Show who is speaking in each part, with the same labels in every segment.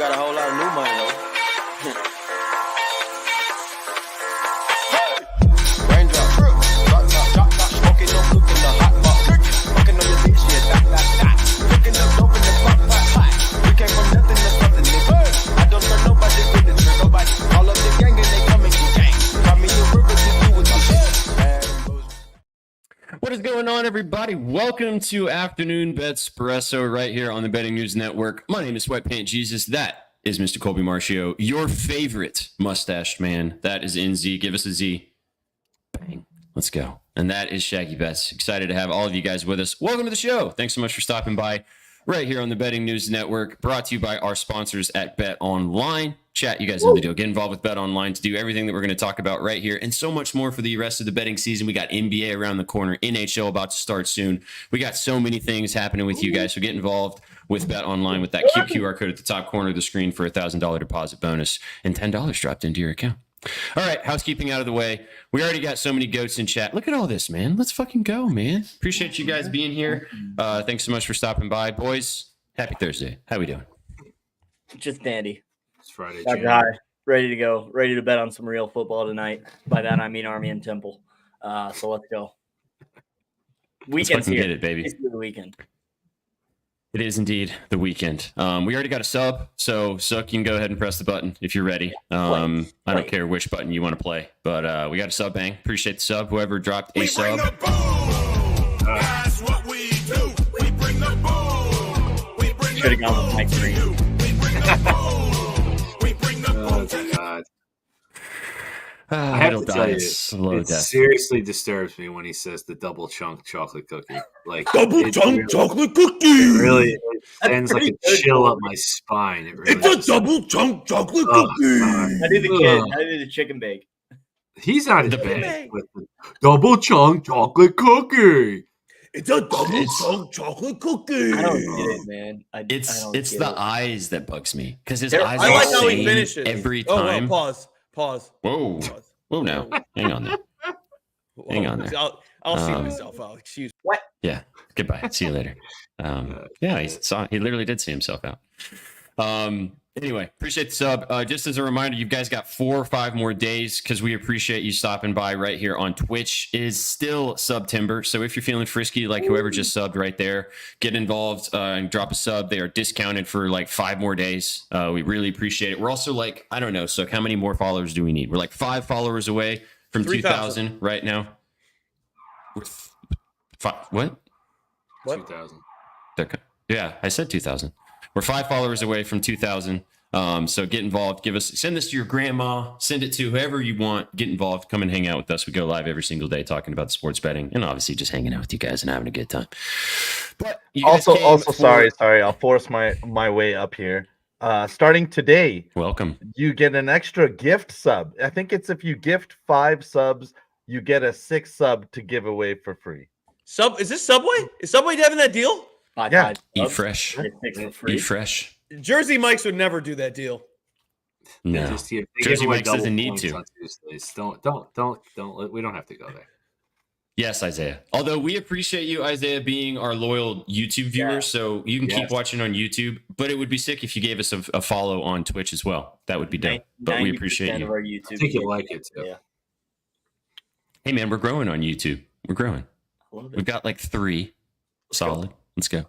Speaker 1: got a whole lot of new money though. Raindrop, drop, smoking no fluke in the hot box. Fucking on your bitch, yeah, dot. Cooking up dope in the pot. We came from nothing to something, nigga. I don't turn nobody with the trick, nobody. All of the gang and they coming to gang. Call me a river to do with the
Speaker 2: What is going on, everybody? Welcome to Afternoon BetSPRESSO right here on the Betting News Network. My name is Sweatpant Jesus. That is Mr. Colby Marcio, your favorite mustached man. That is NZ. Give us a Z. Bang. Let's go. And that is Shaggy Bets. Excited to have all of you guys with us. Welcome to the show. Thanks so much for stopping by right here on the Betting News Network. Brought to you by our sponsors at BetOnline. Chat, you guys know the deal. Get involved with BetOnline to do everything that we're going to talk about right here and so much more for the rest of the betting season. We got NBA around the corner, NHL about to start soon. We got so many things happening with you guys, so get involved with BetOnline with that cute QR code at the top corner of the screen for a $1,000 deposit bonus and $10 dropped into your account. All right, housekeeping out of the way. We already got so many goats in chat. Look at all this, man. Let's fucking go, man. Appreciate you guys being here. Thanks so much for stopping by. Boys, happy Thursday. How we doing?
Speaker 3: Just dandy.
Speaker 4: It's Friday.
Speaker 3: Hi. Ready to go. Ready to bet on some real football tonight. By that, I mean Army and Temple. So let's go. Weekend's here.
Speaker 2: Get it, baby.
Speaker 3: It's the weekend.
Speaker 2: It is indeed the weekend. We already got a sub, so Sook, you can go ahead and press the button if you're ready. I don't care which button you want to play, but we got a sub, bang. Appreciate the sub. Whoever dropped a sub.
Speaker 5: That's what we do. We bring the boom. We bring
Speaker 3: Should have gone with Mike Green.
Speaker 5: We bring the boom.
Speaker 4: God.
Speaker 2: I
Speaker 4: have to tell you, it
Speaker 2: death.
Speaker 4: seriously disturbs me when he says the double chunk chocolate cookie. Like
Speaker 5: Double chunk chocolate cookie.
Speaker 4: It really sends like a chill up my spine. It really
Speaker 5: It's a double chunk chocolate cookie.
Speaker 4: God.
Speaker 3: I did the kid. I did the chicken bake.
Speaker 4: He's not in
Speaker 2: The
Speaker 4: bed
Speaker 3: bag.
Speaker 4: with the double chunk chocolate cookie.
Speaker 5: It's a double chunk chocolate cookie.
Speaker 3: I don't get it, man. I
Speaker 2: It's
Speaker 3: don't
Speaker 2: the
Speaker 3: get it.
Speaker 2: eyes that bugs me because his
Speaker 3: They're-
Speaker 2: eyes
Speaker 5: I
Speaker 2: are
Speaker 5: like
Speaker 2: the
Speaker 5: how he
Speaker 2: same
Speaker 5: finishes
Speaker 2: every
Speaker 5: Oh,
Speaker 2: time.
Speaker 5: pause.
Speaker 2: Whoa,
Speaker 5: Pause.
Speaker 2: whoa, now, hang on there. Hang on there.
Speaker 5: I'll see
Speaker 2: Um,
Speaker 5: myself out. Excuse
Speaker 2: Yeah, goodbye. See you later. Yeah, he literally did see himself out. Anyway, appreciate the sub. Just as a reminder, you guys got 4 or 5 more days because we appreciate you stopping by right here on Twitch. It is still September, so if you're feeling frisky, like whoever just subbed right there, get involved and drop a sub. They are discounted for like 5 more days. We really appreciate it. We're also like, I don't know, so how many more followers do we need? We're like 5 followers away from 2,000 right now. What?
Speaker 4: 2000.
Speaker 2: Yeah, I said 2,000. We're 5 followers away from 2,000. So get involved. Send this to your grandma. Send it to whoever you want. Get involved. Come and hang out with us. We go live every single day talking about sports betting and obviously just hanging out with you guys and having a good time. But you guys came for-
Speaker 6: sorry. I'll force my way up here. Starting today,
Speaker 2: Welcome.
Speaker 6: you get an extra gift sub. I think it's if you gift 5 subs, you get a 6th sub to give away for free.
Speaker 5: Is this Subway? Is Subway having that deal?
Speaker 6: Yeah.
Speaker 2: Eat fresh.
Speaker 3: Free.
Speaker 2: Eat fresh.
Speaker 5: Jersey Mike's would never do that deal.
Speaker 2: No.
Speaker 4: They
Speaker 2: Jersey
Speaker 4: give away
Speaker 2: Mike's doesn't
Speaker 4: double
Speaker 2: need
Speaker 4: points
Speaker 2: to.
Speaker 4: on Tuesdays. Don't. We don't have to go there.
Speaker 2: Yes, Isaiah. Although we appreciate you, Isaiah, being our loyal YouTube viewer,
Speaker 3: Yeah.
Speaker 2: so you can keep
Speaker 4: Yes.
Speaker 2: watching on YouTube. But it would be sick if you gave us a follow on Twitch as well. That would be dope. But we appreciate
Speaker 3: 90% of
Speaker 2: you.
Speaker 3: our
Speaker 4: I
Speaker 3: YouTube
Speaker 4: think you
Speaker 3: kids.
Speaker 4: like it too.
Speaker 3: Yeah.
Speaker 2: Hey, man, we're growing on YouTube. We're growing.
Speaker 3: A little bit.
Speaker 2: We've got like 3 solid. Let's go.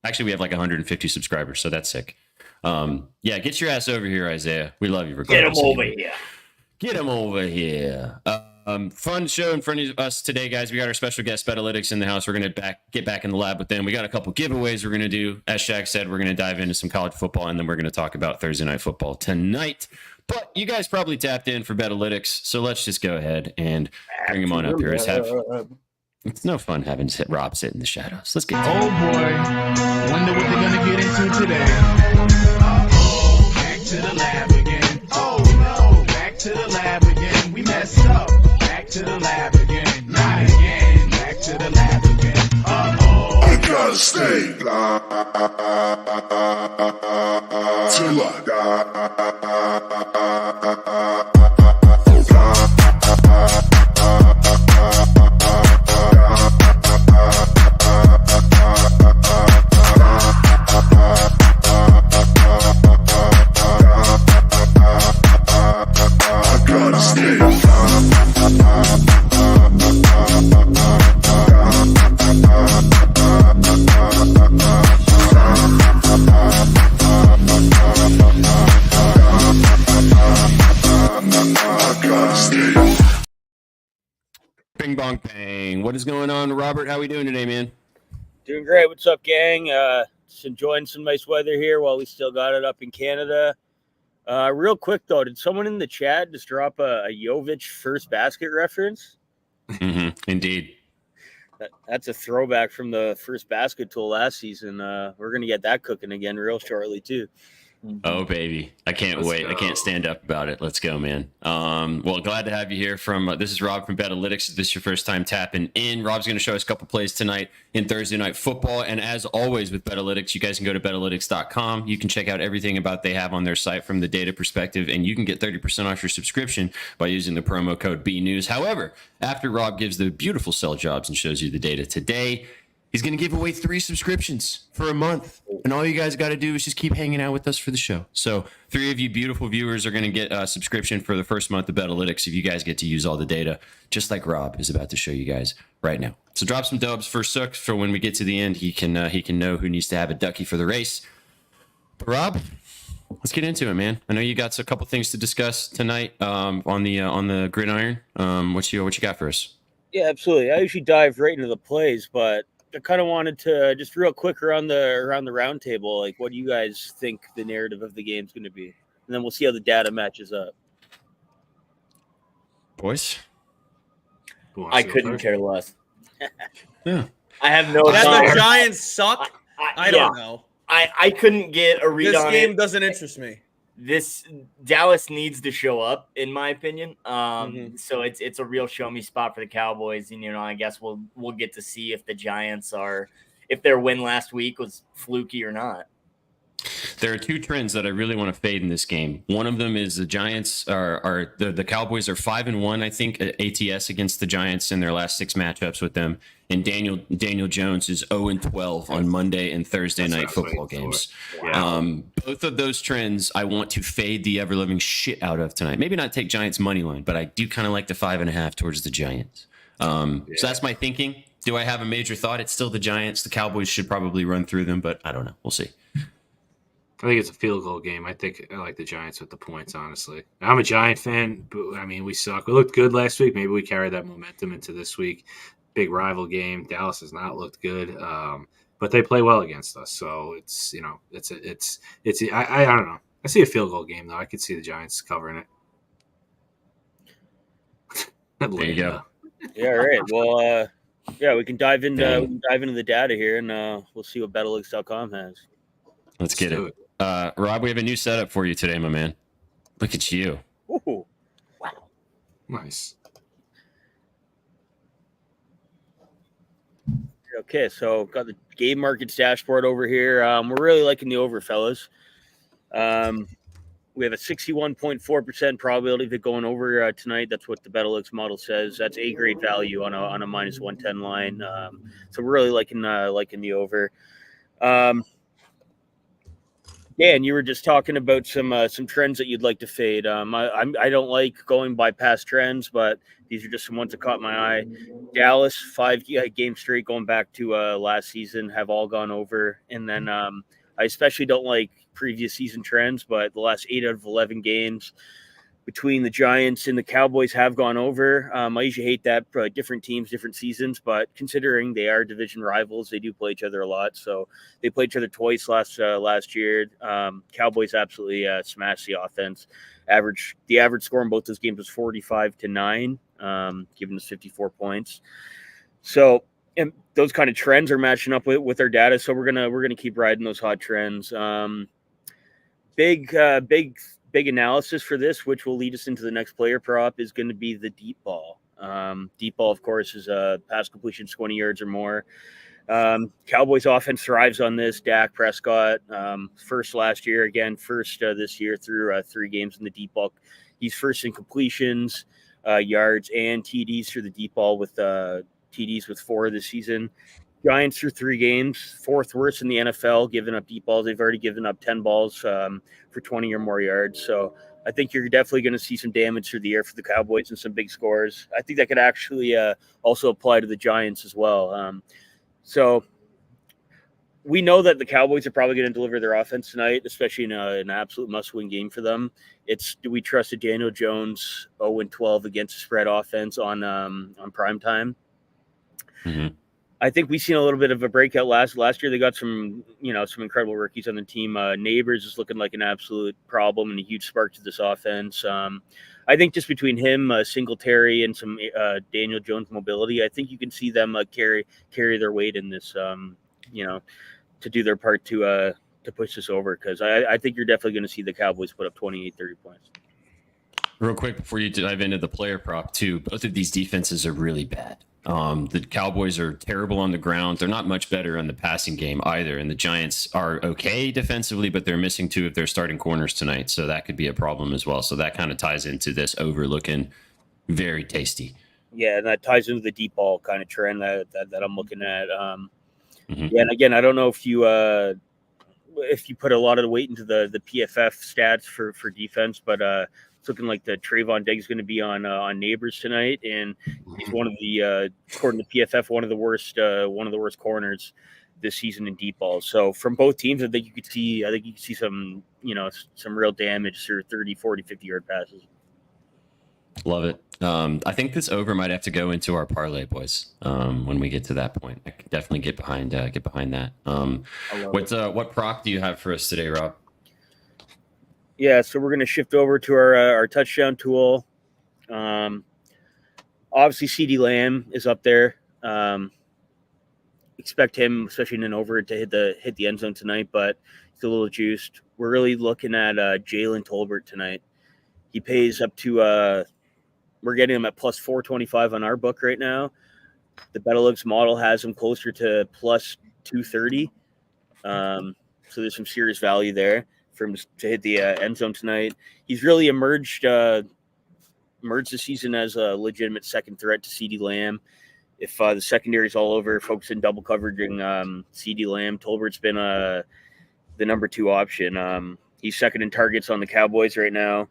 Speaker 2: Actually, we have like 150 subscribers, so that's sick. Yeah, get your ass over here, Isaiah. We love you.
Speaker 3: Get him
Speaker 2: regardless.
Speaker 3: over here.
Speaker 2: Get him over here. Fun show in front of us today, guys. We got our special guest, BetAlytics, in the house. We're going to get back in the lab with them. We got a couple giveaways we're going to do. As Shaq said, we're going to dive into some college football, and then we're going to talk about Thursday Night Football tonight. But you guys probably tapped in for BetAlytics, so let's just go ahead and bring him on up here. It's no fun having Rob sit in the shadows. Let's get to it.
Speaker 7: Oh boy, wonder what they're gonna get into today. Back to the lab again. Oh no, back to the lab again. We messed up. Back to the lab again. Not again. Back to the lab again. I gotta stay till I die.
Speaker 2: Bing bong bang. What is going on, Robert? How we doing today, man?
Speaker 8: Doing great. What's up, gang? Just enjoying some nice weather here while we still got it up in Canada. Real quick, though, did someone in the chat just drop a Jovic first basket reference?
Speaker 2: Indeed.
Speaker 8: That's a throwback from the first basket tool last season. We're going to get that cooking again real shortly, too.
Speaker 2: Oh, baby. I can't wait. I can't stand up about it. Let's go, man. Well, glad to have you here this is Rob from BetAlytics. If this is your first time tapping in, Rob's going to show us a couple plays tonight in Thursday Night Football. And as always with BetAlytics, you guys can go to BetAlytics.com. You can check out everything about they have on their site from the data perspective, and you can get 30% off your subscription by using the promo code BNews. However, after Rob gives the beautiful sell jobs and shows you the data today, he's going to give away 3 subscriptions for a month. And all you guys got to do is just keep hanging out with us for the show. So 3 of you beautiful viewers are going to get a subscription for the first month of BetAlytics if you guys get to use all the data, just like Rob is about to show you guys right now. So drop some dubs for Sook for when we get to the end. He can know who needs to have a ducky for the race. But Rob, let's get into it, man. I know you got a couple things to discuss tonight on the gridiron. What you got for us?
Speaker 8: Yeah, absolutely. I usually dive right into the plays, but I kind of wanted to just real quick around the round table. Like, what do you guys think the narrative of the game is going to be? And then we'll see how the data matches up.
Speaker 2: Boys?
Speaker 3: I couldn't care less.
Speaker 2: Yeah.
Speaker 3: I have no
Speaker 9: That
Speaker 3: desire.
Speaker 9: the Giants suck? I don't know.
Speaker 3: I couldn't get a read
Speaker 9: This
Speaker 3: on
Speaker 9: game
Speaker 3: it.
Speaker 9: doesn't interest me.
Speaker 3: This Dallas needs to show up, in my opinion. So it's a real show me spot for the Cowboys, and I guess we'll get to see if the Giants if their win last week was fluky or not.
Speaker 2: There are 2 trends that I really want to fade in this game. One of them is the Giants the Cowboys are 5-1, I think, at ATS against the Giants in their last 6 matchups with them. And Daniel Jones is 0-12 on Monday and Thursday night football games.
Speaker 4: Wow.
Speaker 2: Both of those trends I want to fade the ever living shit out of tonight. Maybe not take Giants money line, but I do kind of like the 5.5 towards the Giants. So that's my thinking. Do I have a major thought? It's still the Giants. The Cowboys should probably run through them, but I don't know. We'll see.
Speaker 4: I think it's a field goal game. I think I like the Giants with the points, honestly. I'm a Giant fan, but I mean, we suck. We looked good last week. Maybe we carry that momentum into this week. Big rival game. Dallas has not looked good, but they play well against us. So it's I don't know. I see a field goal game though. I could see the Giants covering it.
Speaker 2: There you go.
Speaker 8: Yeah, all right. Well, yeah, we can dive into the data here, and we'll see what BetAlytics.com has.
Speaker 2: Let's get it. Rob, we have a new setup for you today, my man. Look at you.
Speaker 8: Ooh,
Speaker 3: Wow.
Speaker 4: Nice.
Speaker 8: Okay, so got the game markets dashboard over here. We're really liking the over, fellas. We have a 61.4% probability of it going over tonight. That's what the BetAlytics model says. That's A grade value on a minus 110 line. So we're really liking the over. Dan, you were just talking about some trends that you'd like to fade. I don't like going by past trends, but these are just some ones that caught my eye. Dallas, 5 game straight going back to last season, have all gone over. And then I especially don't like previous season trends, but the last 8 out of 11 games between the Giants and the Cowboys have gone over. I usually hate that, different teams, different seasons, but considering they are division rivals, they do play each other a lot. So they played each other twice last year. Cowboys absolutely smashed the offense. The average score in both those games was 45-9, giving us 54 points. So, and those kind of trends are matching up with our data. So we're gonna keep riding those hot trends. Big analysis for this, which will lead us into the next player prop, is going to be the deep ball. Deep ball, of course, is a pass completion 20 yards or more. Cowboys offense thrives on this. Dak Prescott, first last year, again, first this year through 3 games in the deep ball. He's first in completions, yards, and TDs through the deep ball with TDs with 4 this season. Giants through 3 games, 4th worst in the NFL, giving up deep balls. They've already given up 10 balls for 20 or more yards. So I think you're definitely going to see some damage through the air for the Cowboys and some big scores. I think that could actually also apply to the Giants as well. So we know that the Cowboys are probably going to deliver their offense tonight, especially in an absolute must-win game for them. Do we trust a Daniel Jones 0-12 against the spread offense on prime time?
Speaker 2: Mm-hmm.
Speaker 8: I think we've seen a little bit of a breakout last year. They got some incredible rookies on the team. Neighbors is looking like an absolute problem and a huge spark to this offense. I think just between him, Singletary, and some Daniel Jones mobility, I think you can see them carry their weight in this, to do their part to push this over, because I think you're definitely going to see the Cowboys put up 28, 30 points.
Speaker 2: Real quick before you dive into the player prop too, both of these defenses are really bad. The Cowboys are terrible on the ground. They're not much better on the passing game either. And the Giants are okay defensively, but they're missing 2 of their starting corners tonight. So that could be a problem as well. So that kind of ties into this overlooking very tasty.
Speaker 8: Yeah, and that ties into the deep ball kind of trend that I'm looking at.
Speaker 2: Mm-hmm.
Speaker 8: Yeah, and again, I don't know if you put a lot of the weight into the PFF stats for defense, but it's looking like the Trayvon Diggs is going to be on Neighbors tonight, and he's one of the according to PFF one of the worst corners this season in deep balls. So from both teams, I think you could see some real damage through 30, 40, 50-yard passes.
Speaker 2: Love it. I think this over might have to go into our parlay, boys. When we get to that point, I can definitely get behind that. What prop do you have for us today, Rob?
Speaker 8: Yeah, so we're going to shift over to our touchdown tool. Obviously, CeeDee Lamb is up there. Expect him, especially in an over, to hit the end zone tonight, but he's a little juiced. We're really looking at Jalen Tolbert tonight. He pays up to we're getting him at plus 425 on our book right now. The BetAlytics model has him closer to plus 230. So there's some serious value there for him to hit the end zone tonight. He's really emerged this season as a legitimate second threat to CeeDee Lamb. If the secondary is all over, focusing double covering CeeDee Lamb, Tolbert's been the number 2 option. He's second in targets on the Cowboys right now,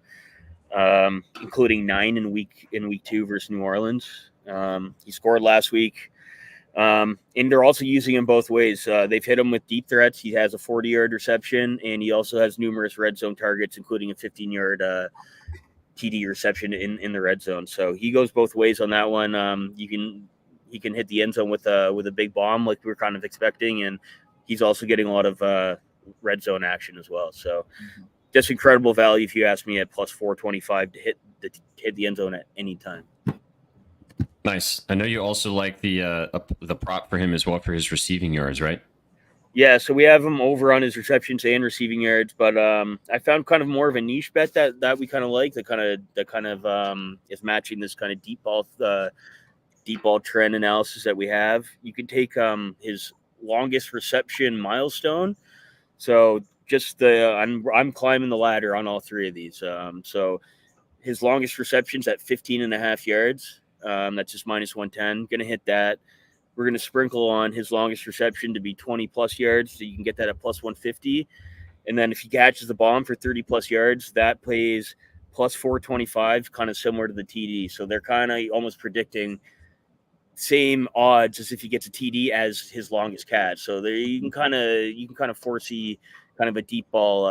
Speaker 8: including 9 in week 2 versus New Orleans. He scored last week. And they're also using him both ways. They've hit him with deep threats. He has a 40-yard reception, and he also has numerous red zone targets, including a 15-yard TD reception in the red zone. So he goes both ways on that one. He can hit the end zone with a big bomb like we were kind of expecting, and he's also getting a lot of red zone action as well. So just incredible value if you ask me at plus 425 to hit the end zone at any time.
Speaker 2: Nice. I know you also like the prop for him as well for his receiving yards, right?
Speaker 8: Yeah, so we have him over on his receptions and receiving yards, but I found kind of more of a niche bet that we kind of like, that kind of is matching this kind of deep ball trend analysis that we have. You can take his longest reception milestone. So just I'm climbing the ladder on all 3 of these. So his longest reception's at 15.5 yards. That's just minus 110. Going to hit that. We're going to sprinkle on his longest reception to be 20 plus yards. So you can get that at plus 150. And then if he catches the bomb for 30 plus yards, that plays plus 425, kind of similar to the TD. So they're kind of almost predicting same odds as if he gets a TD as his longest catch. So there you can kind of foresee kind of a deep ball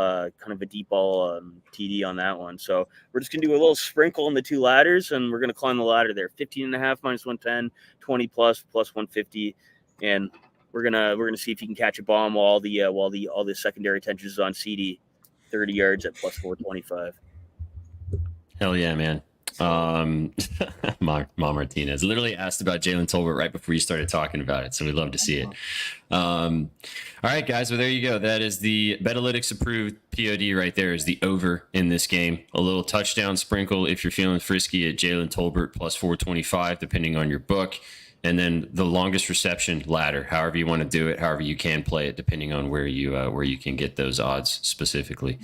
Speaker 8: TD on that one. So we're just gonna do a little sprinkle on the 2 ladders, and we're gonna climb the ladder there. 15.5 minus 110, 20 plus 150, and we're gonna see if he can catch a bomb while all the secondary attention is on CeeDee, 30 yards at plus 425.
Speaker 2: Hell yeah, man. Mom Martinez literally asked about Jalen Tolbert right before you started talking about it, so we'd love to see it. All right, guys, well, there you go. That is the BetAlytics approved POD right there, is the over in this game. A little touchdown sprinkle if you're feeling frisky at Jalen Tolbert plus 425, depending on your book. And then the longest reception ladder, however you want to do it, however you can play it, depending on where you can get those odds specifically.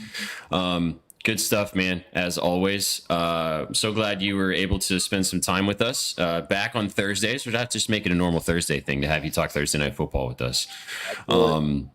Speaker 2: Good stuff, man, as always. So glad you were able to spend some time with us. Back on Thursdays. We're not just making a normal Thursday thing to have you talk Thursday Night Football with us. And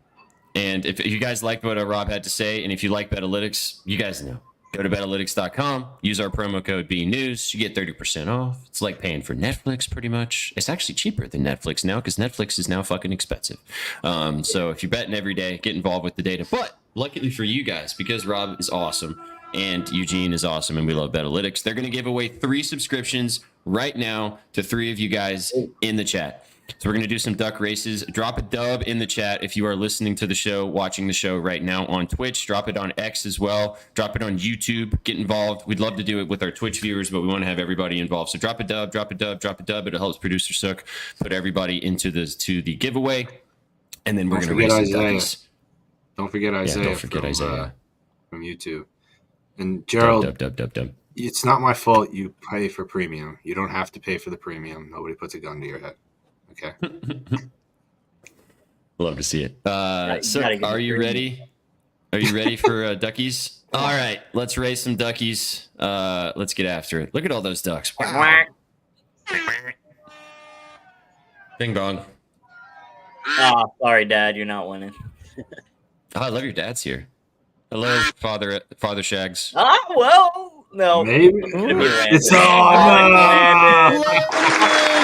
Speaker 2: if you guys like what Rob had to say, and if you like BetAlytics, you guys know Go to betalytics.com, use our promo code BNews. You get 30% off. It's like paying for Netflix pretty much. It's actually cheaper than Netflix now because Netflix is now fucking expensive. So if you're betting every day, get involved with the data. But luckily for you guys, because Rob is awesome and Eugene is awesome and we love BetAlytics, they're going to give away 3 subscriptions right now to 3 of you guys in the chat. So we're going to do some duck races. Drop a dub in the chat if you are listening to the show, watching the show right now on Twitch. Drop it on X as well. Drop it on YouTube. Get involved. We'd love to do it with our Twitch viewers, but we want to have everybody involved. So drop a dub, drop a dub, drop a dub. It helps producer Sook put everybody into the giveaway. And then we're going to race some duckies.
Speaker 4: Don't forget Isaiah.
Speaker 2: Don't forget Isaiah
Speaker 4: from YouTube. And Gerald,
Speaker 2: dub.
Speaker 4: It's not my fault you pay for premium. You don't have to pay for the premium. Nobody puts a gun to your head. Okay.
Speaker 2: Love to see it. So are you ready? Are you ready for duckies? All right, let's raise some duckies. Let's get after it. Look at all those ducks. Wow. Bing bong.
Speaker 3: Oh, sorry, Dad, you're not winning.
Speaker 2: Oh, I love your dad's here. Hello, Father Shags.
Speaker 3: Well, no.
Speaker 4: Maybe. It's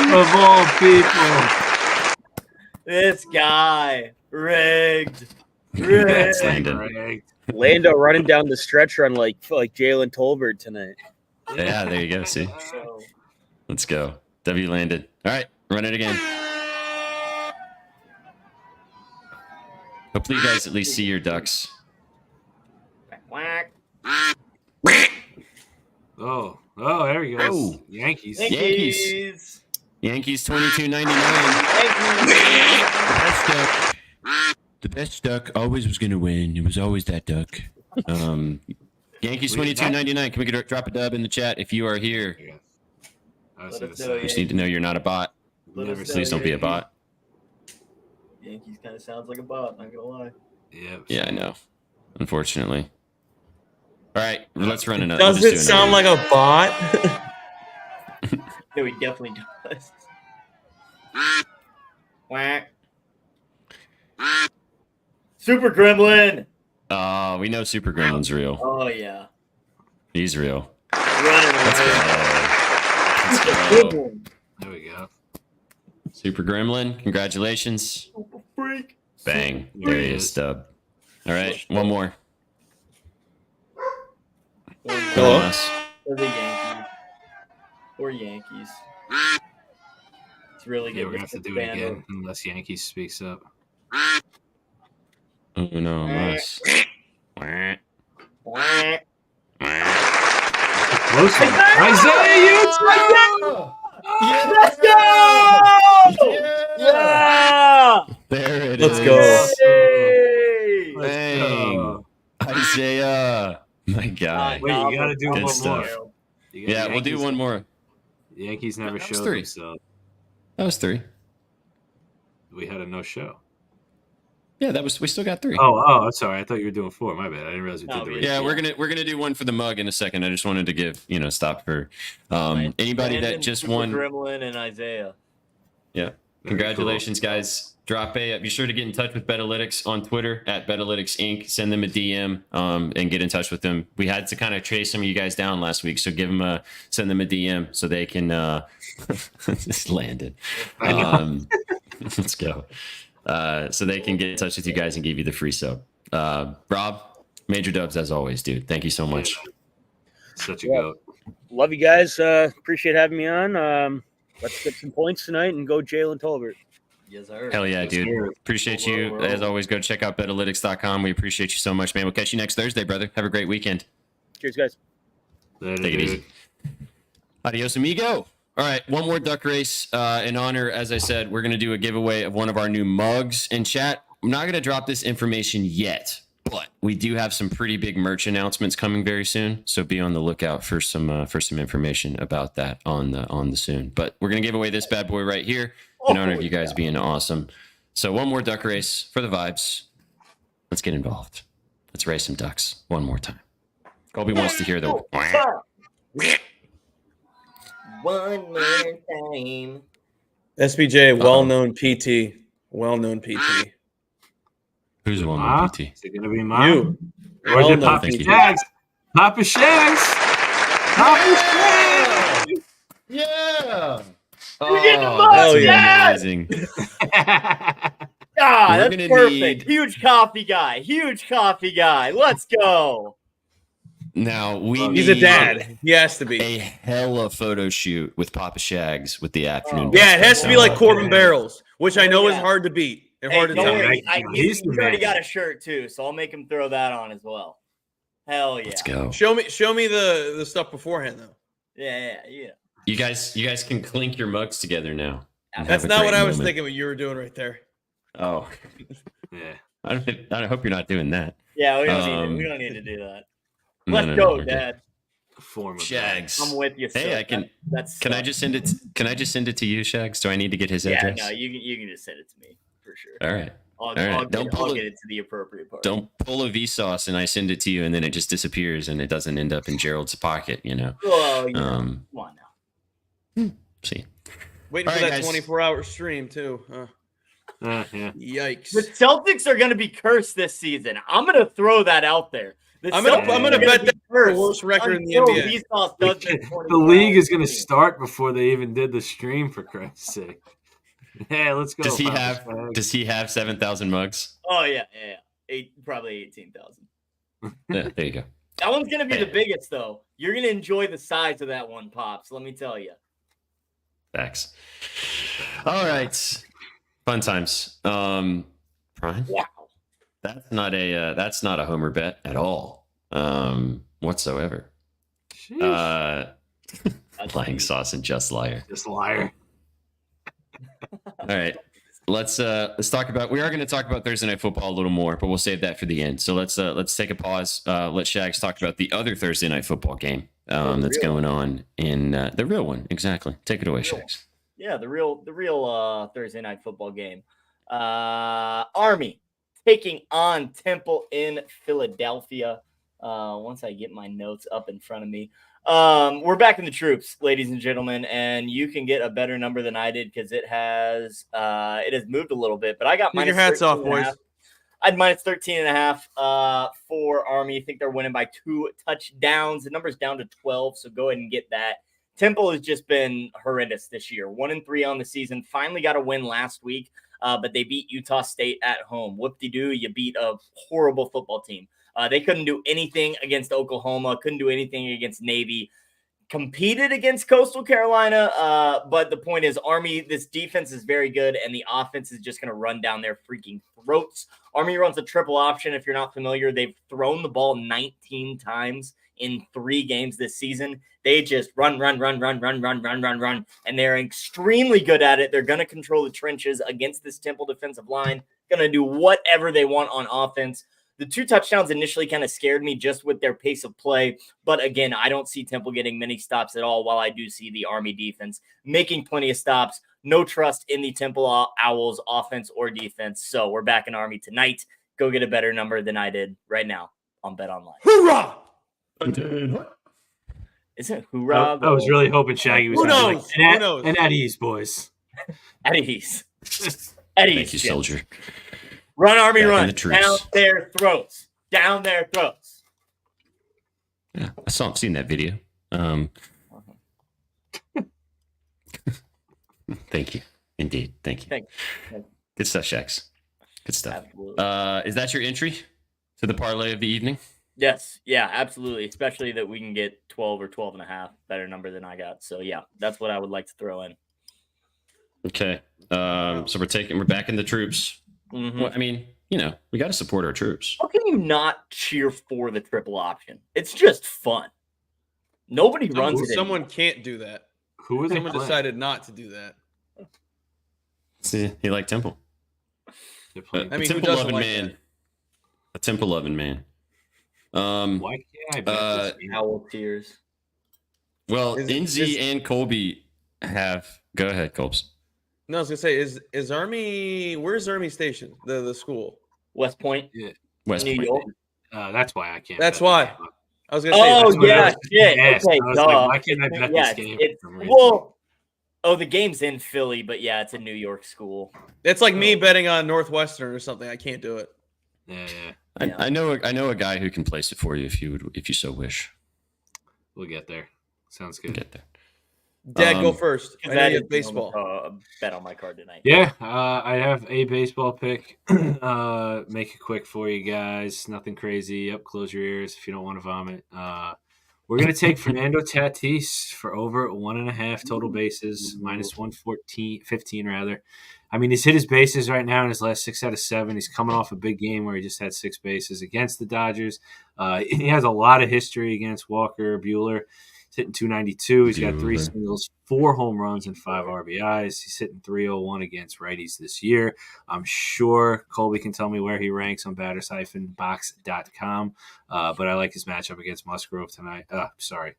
Speaker 4: of all people.
Speaker 3: This guy rigged.
Speaker 2: That's Landon.
Speaker 8: Lando running down the stretch run like Jalen Tolbert tonight.
Speaker 2: Yeah, there you go. See, let's go. W Landon. All right, run it again. Hopefully, you guys at least see your ducks.
Speaker 4: Oh, there he goes.
Speaker 2: Oh.
Speaker 4: Yankees.
Speaker 2: Yankees 22.99. The best duck always was going to win. It was always that duck. Yankees 22.99. Can we drop a dub in the chat if you are here?
Speaker 4: Yeah.
Speaker 2: We just need to know you're not a bot. Please don't be a bot.
Speaker 3: Yankees kind of sounds like a bot, not gonna lie.
Speaker 2: Yeah, I know. Unfortunately. All right, let's run another.
Speaker 9: Does it sound like a bot?
Speaker 3: No, he definitely does. Quack. Super Gremlin.
Speaker 2: Oh, we know Super Gremlin's real.
Speaker 3: Oh yeah.
Speaker 2: He's real.
Speaker 3: Running
Speaker 2: Let's
Speaker 3: away.
Speaker 2: go.
Speaker 4: There we go.
Speaker 2: Super Gremlin, congratulations.
Speaker 3: Super freak.
Speaker 2: Bang. There he is, Stub. All right, one more.
Speaker 9: Hello?
Speaker 3: Or the Yankees. Or Yankees. It's really good.
Speaker 4: Yeah, we're going to have to do it again unless Yankees speaks up.
Speaker 2: Oh, no, unless.
Speaker 3: Quack.
Speaker 4: Close one. Isaiah,
Speaker 3: Let's go! Yeah!
Speaker 2: There it
Speaker 9: Let's
Speaker 2: is.
Speaker 9: go.
Speaker 3: Hey!
Speaker 2: Bang. Isaiah. My God.
Speaker 4: Wait, you got to do
Speaker 2: Good
Speaker 4: one
Speaker 2: stuff.
Speaker 4: more.
Speaker 2: Yeah, we'll do one more.
Speaker 4: The Yankees never
Speaker 2: That was
Speaker 4: showed
Speaker 2: 3.
Speaker 4: themselves.
Speaker 2: That was 3.
Speaker 4: We had a no show.
Speaker 2: Yeah, we still got 3.
Speaker 4: Oh, I'm sorry. I thought you were doing 4. My bad. I didn't realize we did the race.
Speaker 2: Yeah, we're gonna do one for the mug in a second. I just wanted to give stop for anybody that just won.
Speaker 3: Gremlin and Isaiah.
Speaker 2: Yeah, congratulations, guys. Drop a. Be sure to get in touch with BetAlytics on Twitter at BetAlytics Inc. Send them a DM and get in touch with them. We had to kind of chase some of you guys down last week, so send them a DM so they can just land it. Let's go. So they can get in touch with you guys and give you the free sub. Rob, major dubs as always, dude. Thank you so much.
Speaker 4: Such a goat.
Speaker 8: Love you guys. Appreciate having me on. Let's get some points tonight and go Jalen Tolbert.
Speaker 3: Yes, sir.
Speaker 2: Hell yeah, dude. Appreciate you. As always, go check out betalytics.com. We appreciate you so much, man. We'll catch you next Thursday, brother. Have a great weekend.
Speaker 8: Cheers, guys.
Speaker 4: Later,
Speaker 2: Take it
Speaker 4: dude.
Speaker 2: easy. Adios, amigo. All right, one more duck race. In honor, as I said, we're going to do a giveaway of one of our new mugs in chat. I'm not going to drop this information yet, but we do have some pretty big merch announcements coming very soon. So be on the lookout for some information about that on the soon. But we're going to give away this bad boy right here in honor of you guys being awesome. So one more duck race for the vibes. Let's get involved. Let's race some ducks one more time. Colby wants to hear the...
Speaker 3: One more time.
Speaker 9: SBJ, well-known PT. Well-known PT.
Speaker 2: Who's a well-known PT?
Speaker 4: Is it going to be mine?
Speaker 9: You.
Speaker 4: Or is it
Speaker 9: Well-known
Speaker 4: Poppy
Speaker 2: PT.
Speaker 4: Jags? Papa Shags. Papa Shags.
Speaker 2: Yeah.
Speaker 3: We're getting the
Speaker 2: Oh, that's
Speaker 9: Hell yeah.
Speaker 2: amazing.
Speaker 3: Ah,
Speaker 2: We're
Speaker 3: that's
Speaker 2: gonna
Speaker 3: perfect.
Speaker 2: need-
Speaker 3: Huge coffee guy. Huge coffee guy. Let's go.
Speaker 2: Now we
Speaker 9: He's a
Speaker 2: need
Speaker 9: dad. He has to be.
Speaker 2: a hella photo shoot with Papa Shags with the afternoon.
Speaker 3: Oh.
Speaker 9: Yeah, it has to be like
Speaker 4: Oh,
Speaker 9: Corbin
Speaker 4: man.
Speaker 9: Barrels, which I know is
Speaker 3: Yeah.
Speaker 9: hard to beat and
Speaker 3: Hey,
Speaker 9: hard to
Speaker 3: don't
Speaker 4: Yeah,
Speaker 9: top.
Speaker 3: worry.
Speaker 4: he's
Speaker 3: He's
Speaker 4: the
Speaker 3: already
Speaker 4: man.
Speaker 3: got a shirt too, so I'll make him throw that on as well. Hell yeah.
Speaker 2: Let's go.
Speaker 9: Show me the stuff beforehand though.
Speaker 3: Yeah.
Speaker 2: You guys can clink your mugs together now. and
Speaker 9: That's
Speaker 2: have a
Speaker 9: not
Speaker 2: great
Speaker 9: what I was
Speaker 2: moment.
Speaker 9: thinking. What you were doing right there.
Speaker 2: Oh,
Speaker 4: Yeah.
Speaker 2: I hope you're not doing that.
Speaker 3: Yeah, we don't need to do that.
Speaker 2: No,
Speaker 3: Let's
Speaker 2: no,
Speaker 3: go,
Speaker 2: no, okay.
Speaker 3: Dad.
Speaker 4: A form of
Speaker 2: Shags.
Speaker 3: I'm with you.
Speaker 2: Hey,
Speaker 3: sir.
Speaker 2: I can.
Speaker 3: That's
Speaker 2: Can I just send it? Can I just send it to you, Shags? Do I need to get his
Speaker 3: Yeah,
Speaker 2: address?
Speaker 3: no, you can just send it to me for sure.
Speaker 2: All right.
Speaker 3: I'll
Speaker 2: right.
Speaker 3: I'll get it to the appropriate part.
Speaker 2: Don't pull a Vsauce and I send it to you and then it just disappears and it doesn't end up in Gerald's pocket. You know.
Speaker 3: Well, yeah.
Speaker 2: Um.
Speaker 3: Come on now.
Speaker 2: See.
Speaker 9: Waiting
Speaker 2: All
Speaker 9: for
Speaker 2: right,
Speaker 9: that
Speaker 2: guys.
Speaker 9: 24-hour stream too.
Speaker 4: Yeah.
Speaker 9: Yikes!
Speaker 3: The Celtics are going to be cursed this season. I'm going to throw that out there.
Speaker 9: I'm gonna bet that's the worst record in the NBA.
Speaker 4: The league is going to start before they even did the stream, for Christ's sake. Yeah, let's go.
Speaker 2: Does he
Speaker 4: Papa
Speaker 2: have?
Speaker 4: Shags.
Speaker 2: Does he have 7,000 mugs?
Speaker 3: Oh yeah. Probably 18,000.
Speaker 2: Yeah, there you go.
Speaker 3: That one's going to be the
Speaker 2: Yeah.
Speaker 3: biggest though. You're going to enjoy the size of that one, Pops. Let me tell you.
Speaker 2: Facts. All right. Fun times. Prime.
Speaker 3: Wow.
Speaker 2: That's not a homer bet at all. Whatsoever.
Speaker 4: Sheesh.
Speaker 2: Playing sauce and just liar.
Speaker 4: Just liar.
Speaker 2: All right. Let's talk about. We are going to talk about Thursday Night Football a little more, but we'll save that for the end. So let's take a pause. Let Shags talk about the other Thursday Night Football game that's going on in the real one. Exactly. Take it away, Shags.
Speaker 3: Yeah, the real Thursday Night Football game. Army taking on Temple in Philadelphia. Once I get my notes up in front of me. We're back in the troops, ladies and gentlemen, and you can get a better number than I did because it has moved a little bit, but I got
Speaker 9: Take your hats off, boys.
Speaker 3: I had minus 13.5 for Army. I think they're winning by 2 touchdowns. The number's down to 12, so go ahead and get that. Temple has just been horrendous this year. 1-3 on the season. Finally got a win last week, but they beat Utah State at home. Whoop-de-doo, you beat a horrible football team. They couldn't do anything against Oklahoma, couldn't do anything against Navy. Competed against Coastal Carolina, but the point is, Army, this defense is very good, and the offense is just going to run down their freaking throats. Army runs a triple option. If you're not familiar, they've thrown the ball 19 times in 3 games this season. They just run, and they're extremely good at it. They're going to control the trenches against this Temple defensive line, going to do whatever they want on offense. The 2 touchdowns initially kind of scared me just with their pace of play. But again, I don't see Temple getting many stops at all, while I do see the Army defense making plenty of stops. No trust in the Temple Owls offense or defense. So we're back in Army tonight. Go get a better number than I did right now on BetOnline.
Speaker 9: Hoorah!
Speaker 3: Isn't it hoorah?
Speaker 4: I was really hoping Shaggy was
Speaker 9: Who
Speaker 4: gonna be
Speaker 9: knows?
Speaker 4: Like,
Speaker 9: Who knows?
Speaker 4: And at ease, boys.
Speaker 3: At ease.
Speaker 2: Thank you, soldier.
Speaker 3: Run, Army,
Speaker 2: Back in
Speaker 3: run.
Speaker 2: the troops.
Speaker 3: Down their throats. Down their throats.
Speaker 2: Yeah, I've seen that video. Thank you. Indeed. Thank you.
Speaker 3: Thank you.
Speaker 2: Good stuff, Shax. Good stuff.
Speaker 3: Absolutely.
Speaker 2: Is that your entry to the parlay of the evening?
Speaker 3: Yes. Yeah, absolutely. Especially that we can get 12 or 12.5, better number than I got. So yeah, that's what I would like to throw in.
Speaker 2: Okay. So we're back in the troops.
Speaker 3: Mm-hmm.
Speaker 2: Well, I mean, we got to support our troops.
Speaker 3: How can you not cheer for the triple option? It's just fun. Nobody runs it.
Speaker 9: Someone can't do that.
Speaker 4: Who was
Speaker 9: Someone decided not to do that.
Speaker 2: See, he liked Temple.
Speaker 9: I mean, who
Speaker 2: Temple
Speaker 9: doesn't
Speaker 2: loving
Speaker 9: like
Speaker 2: man.
Speaker 9: that?
Speaker 2: A Temple loving man.
Speaker 4: Why can't I bet this game?
Speaker 3: Owl tears.
Speaker 2: Well,
Speaker 9: Is-
Speaker 2: Inzi and Colby have. Go ahead, Colbs.
Speaker 9: No, I was gonna say, is Army? Where's Army Station? The school.
Speaker 3: West Point,
Speaker 2: West
Speaker 3: New
Speaker 2: Point.
Speaker 3: York.
Speaker 4: That's why I can't.
Speaker 9: That's
Speaker 4: bet
Speaker 9: why.
Speaker 4: this game.
Speaker 9: I was gonna say.
Speaker 3: Oh
Speaker 9: that's what I
Speaker 3: yeah,
Speaker 9: was-
Speaker 3: shit.
Speaker 4: Yes,
Speaker 3: Okay,
Speaker 4: I was
Speaker 3: duh.
Speaker 4: like, why can't I bet
Speaker 3: Yeah,
Speaker 4: this game?
Speaker 3: it's
Speaker 4: for some reason?
Speaker 3: well. Oh, the game's in Philly, but yeah, it's a New York school.
Speaker 9: It's like me betting on Northwestern or something. I can't do it.
Speaker 4: Yeah.
Speaker 2: I know a guy who can place it for you if you so wish.
Speaker 4: We'll get there. Sounds good.
Speaker 2: Get there.
Speaker 10: Dad, go first. I know
Speaker 3: That
Speaker 10: you
Speaker 3: is
Speaker 10: have baseball.
Speaker 3: a bet on my card tonight.
Speaker 4: Yeah, I have a baseball pick. Make it quick for you guys. Nothing crazy. Yep, close your ears if you don't want to vomit. We're going to take Fernando Tatis for over 1.5 total bases, minus 115 rather. I mean, he's hit his bases right now in his last 6 out of 7. He's coming off a big game where he just had 6 bases against the Dodgers. He has a lot of history against Walker Buehler. He's hitting 292. He's got 3 singles, 4 home runs, and 5 RBIs. He's hitting 301 against righties this year. I'm sure Colby can tell me where he ranks on batters-box.com. But I like his matchup against Musgrove tonight.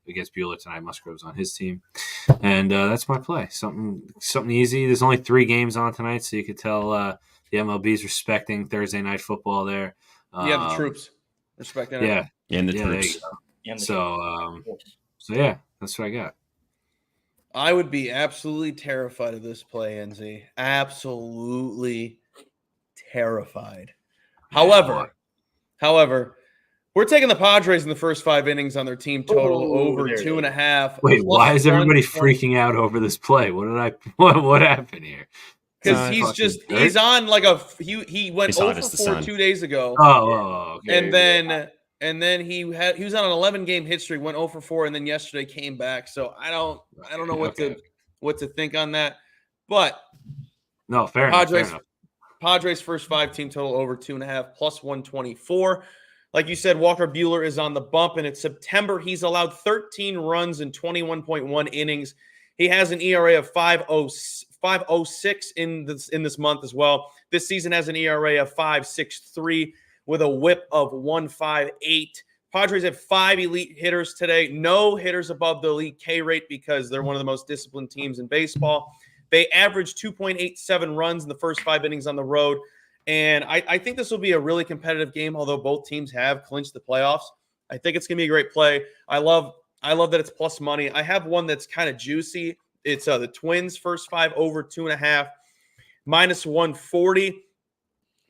Speaker 4: Against Buehler tonight. Musgrove's on his team. And that's my play. Something easy. There's only 3 games on tonight, so you could tell the MLB's respecting Thursday night football there.
Speaker 10: The troops respecting it.
Speaker 4: Yeah.
Speaker 2: And the
Speaker 4: Yeah,
Speaker 2: troops.
Speaker 4: So yeah, that's what I got.
Speaker 10: I would be absolutely terrified of this play, NZ. Absolutely terrified. However, we're taking the Padres in the first 5 innings on their team total over 2.5.
Speaker 4: Wait, why is everybody freaking out over this play? What happened here?
Speaker 10: Because he's on like he went
Speaker 2: He's hot
Speaker 10: over
Speaker 2: as the
Speaker 10: 4
Speaker 2: sun.
Speaker 10: 2 days ago.
Speaker 4: Okay.
Speaker 10: And then he was on an 11-game hit streak, went 0 for 4, and then yesterday came back. So I don't know what to think on that. But
Speaker 4: no, fair enough.
Speaker 10: Padres first 5 team total over 2.5 plus 124. Like you said, Walker Buehler is on the bump, and in September he's allowed 13 runs in 21.1 innings. He has an ERA of 5.06 in this month as well. This season has an ERA of 5.63 with a whip of 1.58. Padres have 5 elite hitters today. No hitters above the elite K rate because they're one of the most disciplined teams in baseball. They averaged 2.87 runs in the first 5 innings on the road. And I think this will be a really competitive game, although both teams have clinched the playoffs. I think it's going to be a great play. I love that it's plus money. I have one that's kind of juicy. It's the Twins first 5 over 2.5, minus 140.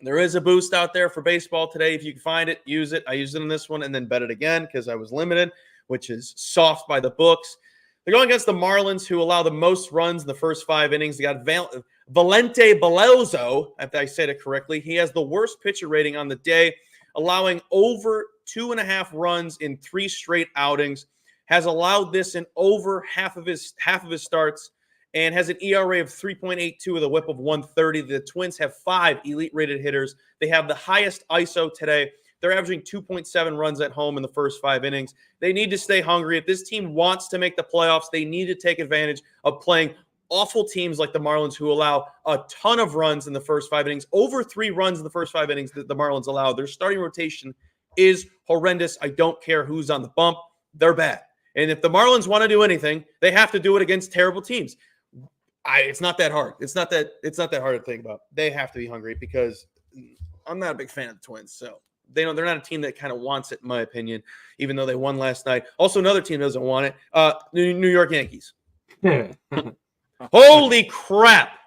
Speaker 10: There is a boost out there for baseball today. If you can find it, use it. I used it in this one and then bet it again because I was limited, which is soft by the books. They're going against the Marlins, who allow the most runs in the first 5 innings. They got Valente Belloso, if I said it correctly. He has the worst pitcher rating on the day, allowing over 2.5 runs in 3 straight outings. Has allowed this in over half of his starts, and has an ERA of 3.82 with a whip of 130. The Twins have 5 elite-rated hitters. They have the highest ISO today. They're averaging 2.7 runs at home in the first 5 innings. They need to stay hungry. If this team wants to make the playoffs, they need to take advantage of playing awful teams like the Marlins, who allow a ton of runs in the first 5 innings. Over 3 runs in the first 5 innings that the Marlins allow. Their starting rotation is horrendous. I don't care who's on the bump. They're bad. And if the Marlins want to do anything, they have to do it against terrible teams. It's not that hard. It's not that hard to think about. They have to be hungry because I'm not a big fan of the Twins. So they're not a team that kind of wants it, in my opinion, even though they won last night. Also, another team doesn't want it. New York Yankees. Holy crap.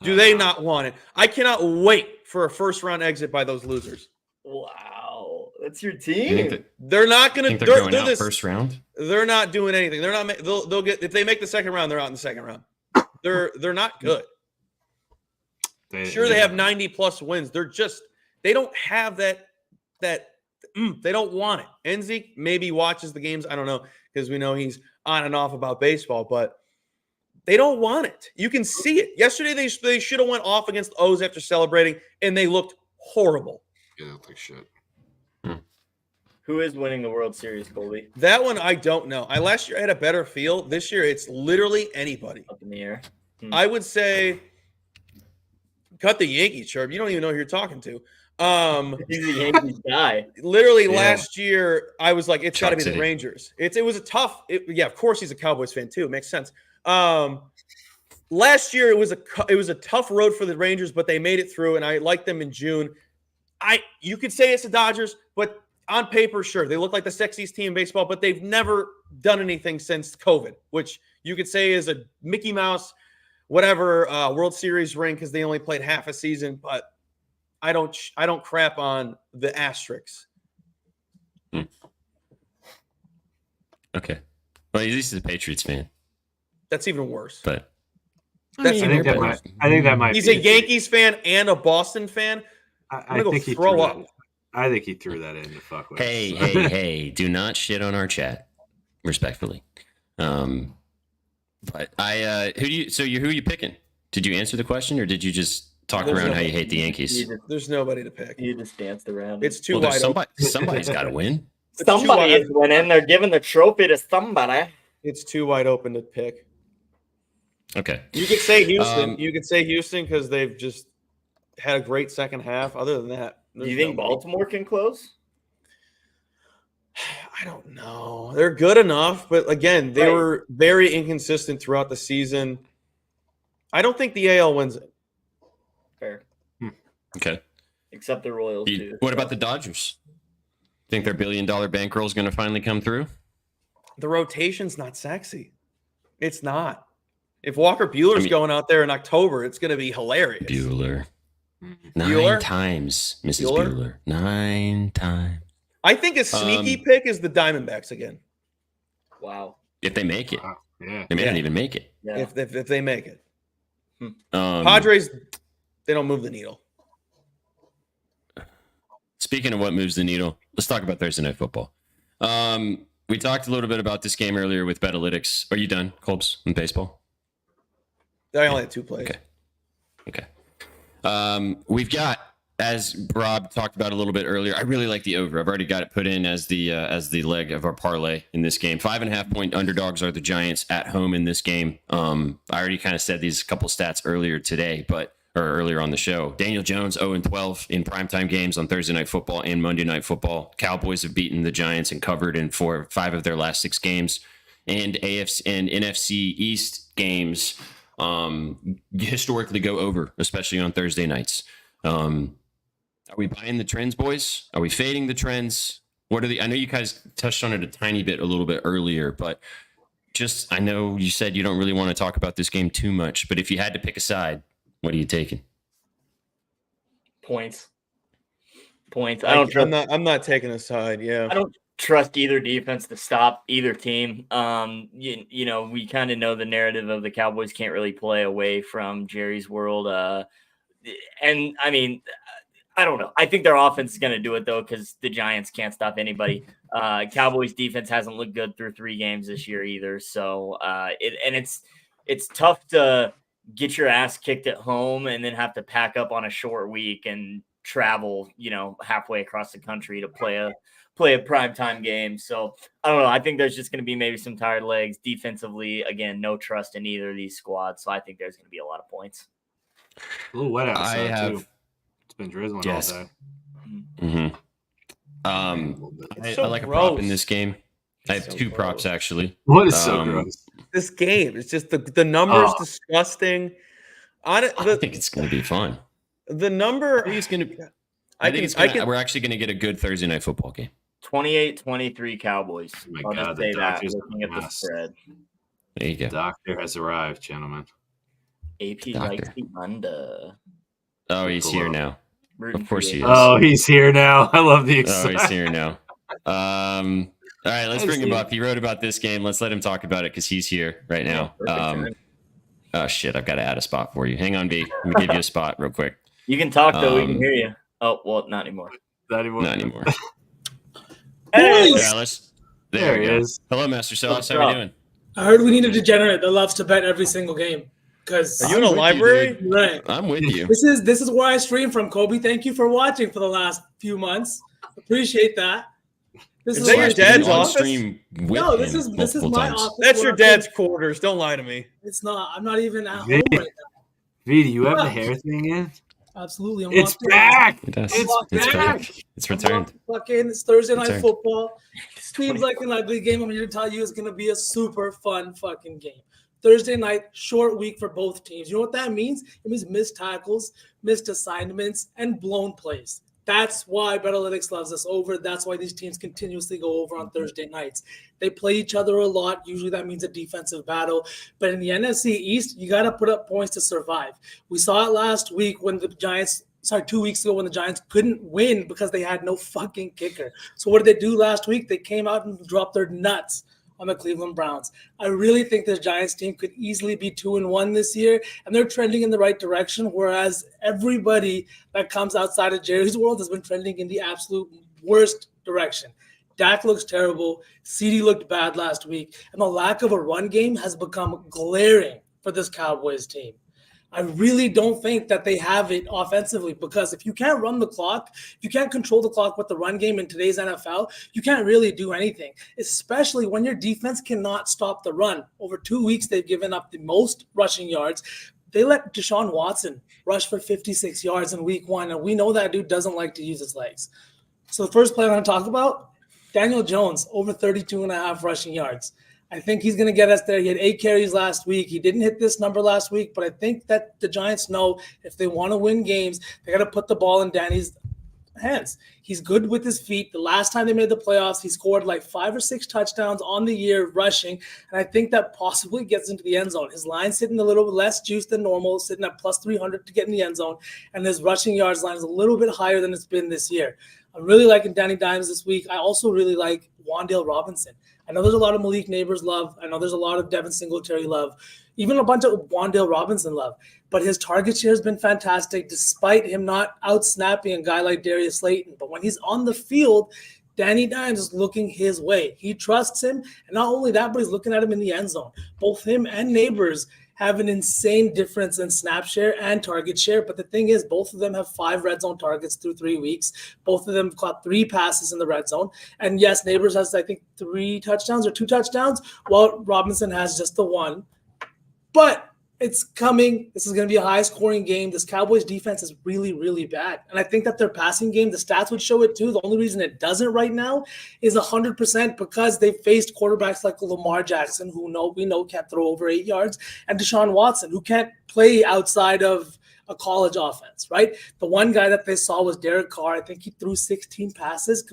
Speaker 10: Do they not want it? I cannot wait for a first-round exit by those losers.
Speaker 3: Wow. That's your team?
Speaker 10: They're not going to.
Speaker 2: They're going out first round?
Speaker 10: They're not doing anything. They're not. They'll get, if they make the second round, they're out in the second round. They're not good. They have 90+ wins. They don't have that they don't want it. Enzi maybe watches the games. I don't know, because we know he's on and off about baseball, but they don't want it. You can see it. Yesterday they should have went off against the O's after celebrating, and they looked horrible.
Speaker 4: Yeah, they look like shit.
Speaker 3: Who is winning the World Series, Colby?
Speaker 10: That one I don't know. Last year I had a better feel. This year it's literally anybody.
Speaker 3: Up in the air.
Speaker 10: I would say cut the Yankees, Sharp. You don't even know who you're talking to.
Speaker 3: He's a Yankees guy.
Speaker 10: Literally last year I was like, it's got to be
Speaker 2: City.
Speaker 10: the Rangers. It was a tough. Of course he's a Cowboys fan too. It makes sense. Last year it was a tough road for the Rangers, but they made it through, and I liked them in June. You could say it's the Dodgers, but on paper, sure, they look like the sexiest team in baseball, but they've never done anything since COVID, which you could say is a Mickey Mouse, whatever, World Series ring because they only played half a season. But I don't crap on the asterisks.
Speaker 2: Okay. Well, at least he's a Patriots fan.
Speaker 10: That's even worse.
Speaker 2: But
Speaker 10: That's
Speaker 4: I
Speaker 10: even
Speaker 4: think that
Speaker 10: worse.
Speaker 4: might.
Speaker 10: He's
Speaker 4: be
Speaker 10: a Yankees fan and a Boston fan.
Speaker 4: I think he
Speaker 10: throw
Speaker 4: threw
Speaker 10: up.
Speaker 4: that. I think he threw that in to fuck with.
Speaker 2: Hey, do not shit on our chat, respectfully. But who are you picking? Did you answer the question, or did you just talk around how you hate the Yankees?
Speaker 10: There's nobody to pick.
Speaker 3: You just danced around.
Speaker 10: It's too
Speaker 2: Well,
Speaker 10: wide open.
Speaker 2: somebody's got to win.
Speaker 3: Somebody is winning. They're giving the trophy to somebody.
Speaker 10: It's too wide open to pick.
Speaker 2: Okay.
Speaker 10: You could say Houston. You could say Houston because they've just had a great second half. Other than that,
Speaker 3: Do you think Baltimore can close?
Speaker 10: I don't know. They're good enough, but again, they were very inconsistent throughout the season. I don't think the AL wins it.
Speaker 3: Fair.
Speaker 2: Okay.
Speaker 3: Except the Royals, too.
Speaker 2: What about the Dodgers? Think their $1 billion bankroll is going to finally come through?
Speaker 10: The rotation's not sexy. It's not. If Walker Buehler's going out there in October, it's going to be hilarious.
Speaker 2: Bueller. 9 times, Mrs. Bueller. 9 times.
Speaker 10: I think a sneaky pick is the Diamondbacks again.
Speaker 3: Wow.
Speaker 2: If they make it.
Speaker 4: Wow. Yeah.
Speaker 2: They may not even make it.
Speaker 3: Yeah.
Speaker 10: If they make it.
Speaker 2: Padres,
Speaker 10: they don't move the needle.
Speaker 2: Speaking of what moves the needle, let's talk about Thursday Night Football. We talked a little bit about this game earlier with BetAlytics. Are you done, Colbs, in baseball?
Speaker 10: I only had 2 plays.
Speaker 2: Okay. We've got, as Rob talked about a little bit earlier, I really like the over. I've already got it put in as the leg of our parlay in this game. 5.5 point underdogs are the Giants at home in this game. I already kind of said these couple stats earlier today, or earlier on the show. Daniel Jones 0-12 in primetime games on Thursday Night Football and Monday Night Football. Cowboys have beaten the Giants and covered in 5 of their last 6 games. And AFC and NFC East games historically go over, especially on Thursday nights. Are we buying the trends, boys? Are we fading the trends? What are I know you guys touched on it a little bit earlier, but I know you said you don't really want to talk about this game too much, but if you had to pick a side, what are you taking?
Speaker 3: Points.
Speaker 10: I'm not taking a side. Yeah.
Speaker 3: I don't trust either defense to stop either team. You know, we kind of know the narrative of the Cowboys can't really play away from Jerry's world. And I mean, I don't know. I think their offense is going to do it though, because the Giants can't stop anybody. Cowboys defense hasn't looked good through 3 games this year either. So it's tough to get your ass kicked at home and then have to pack up on a short week and travel, halfway across the country to play a primetime game. So I don't know. I think there's just going to be maybe some tired legs defensively. Again, no trust in either of these squads. So I think there's going to be a lot of points.
Speaker 4: A little wet outside too. It's been drizzling all day.
Speaker 2: Mm-hmm. I like a prop in this game. I have 2 props actually.
Speaker 4: What is so gross?
Speaker 10: This game, it's just the numbers disgusting.
Speaker 2: I think it's going to be fun.
Speaker 10: The number,
Speaker 2: I think it's going to. We're actually going to get a good Thursday Night Football game.
Speaker 3: 28-23 Cowboys.
Speaker 4: Oh my
Speaker 3: I'll
Speaker 4: God,
Speaker 3: just say that.
Speaker 4: doctor's
Speaker 3: Looking at the
Speaker 4: mess.
Speaker 3: spread.
Speaker 2: There you go.
Speaker 4: The doctor has arrived, gentlemen.
Speaker 3: AP likes the under.
Speaker 2: Oh, he's here now. Of course he is.
Speaker 4: Oh, he's here now. I love the
Speaker 2: Oh,
Speaker 4: excitement.
Speaker 2: he's here now. All right, let's bring him up. He wrote about this game. Let's let him talk about it because he's here right now. Oh, shit. I've got to add a spot for you. Hang on, B. Let me give you a spot real quick.
Speaker 3: You can talk, though. We can hear you. Oh, well, not anymore.
Speaker 2: Not anymore.
Speaker 3: Hey,
Speaker 2: Dallas. There
Speaker 4: he
Speaker 2: we go.
Speaker 4: is.
Speaker 2: Hello, Master Sauce. How are you doing?
Speaker 11: I heard we need a degenerate that loves to bet every single game. Because
Speaker 10: are you in a library?
Speaker 11: Right.
Speaker 2: I'm with you.
Speaker 11: This is where I stream from, Kobe. Thank you for watching for the last few months. Appreciate that.
Speaker 10: Is that your dad's office?
Speaker 11: No, this is my office.
Speaker 10: That's your dad's quarters. Don't lie to me.
Speaker 11: It's not. I'm not even at home right now.
Speaker 4: V, do you have the hair thing in?
Speaker 11: Absolutely.
Speaker 4: It's back.
Speaker 2: It does.
Speaker 11: It's
Speaker 2: back. It's returned.
Speaker 11: It's Thursday night
Speaker 2: Returned.
Speaker 11: football. Seems like an ugly game. I'm here to tell you it's going to be a super fun fucking game. Thursday night, short week for both teams. You know what that means? It means missed tackles, missed assignments, and blown plays. That's why BetAlytics loves us over. That's why these teams continuously go over on Thursday nights. They play each other a lot. Usually that means a defensive battle. But in the NFC East, you got to put up points to survive. We saw it last week when the Giants 2 weeks ago when the Giants couldn't win because they had no fucking kicker. So what did they do last week? They came out and dropped their nuts on the Cleveland Browns. I really think this Giants team could easily be 2-1 this year, and they're trending in the right direction, whereas everybody that comes outside of Jerry's world has been trending in the absolute worst direction. Dak looks terrible. CD looked bad last week, and the lack of a run game has become glaring for this Cowboys team. I really don't think that they have it offensively, because if you can't run the clock, if you can't control the clock with the run game in today's NFL, you can't really do anything, especially when your defense cannot stop the run. Over 2 weeks, they've given up the most rushing yards. They let Deshaun Watson rush for 56 yards in week 1, and we know that dude doesn't like to use his legs. So the first player I'm going to talk about, Daniel Jones, over 32.5 rushing yards. I think he's going to get us there. He had 8 carries last week. He didn't hit this number last week, but I think that the Giants know if they want to win games, they got to put the ball in Danny's hands. He's good with his feet. The last time they made the playoffs, he scored like 5 or 6 touchdowns on the year rushing, and I think that possibly gets into the end zone. His line's sitting a little less juice than normal, sitting at plus 300 to get in the end zone, and his rushing yards line is a little bit higher than it's been this year. I'm really liking Danny Dimes this week. I also really like Wan'Dale Robinson. I know there's a lot of Malik Neighbors love. I know there's a lot of Devin Singletary love, even a bunch of Wan'Dale Robinson love. But his target share has been fantastic, despite him not out-snapping a guy like Darius Slayton. But when he's on the field, Danny Dimes is looking his way. He trusts him, and not only that, but he's looking at him in the end zone. Both him and Neighbors have an insane difference in snap share and target share. But the thing is, both of them have 5 red zone targets through 3 weeks. Both of them caught 3 passes in the red zone. And yes, Neighbors has, I think, 3 touchdowns or 2 touchdowns, while Robinson has just the 1. But it's coming. This is going to be a high-scoring game. This Cowboys defense is really, really bad. And I think that their passing game, the stats would show it too. The only reason it doesn't right now is 100% because they faced quarterbacks like Lamar Jackson, who we know can't throw over 8 yards, and Deshaun Watson, who can't play outside of a college offense, right? The one guy that they saw was Derek Carr. I think he threw 16 passes,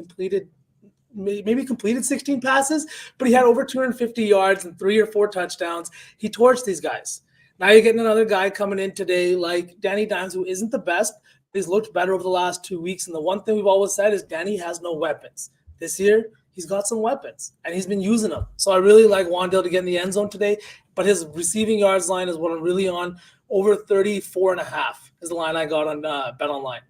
Speaker 11: maybe completed 16 passes, but he had over 250 yards and 3 or 4 touchdowns. He torched these guys. Now you're getting another guy coming in today like Danny Dimes, who isn't the best. He's looked better over the last 2 weeks. And the one thing we've always said is Danny has no weapons. This year, he's got some weapons, and he's been using them. So I really like Wan'Dale to get in the end zone today. But his receiving yards line is what I'm really on. Over 34.5 is the line I got on BetOnline.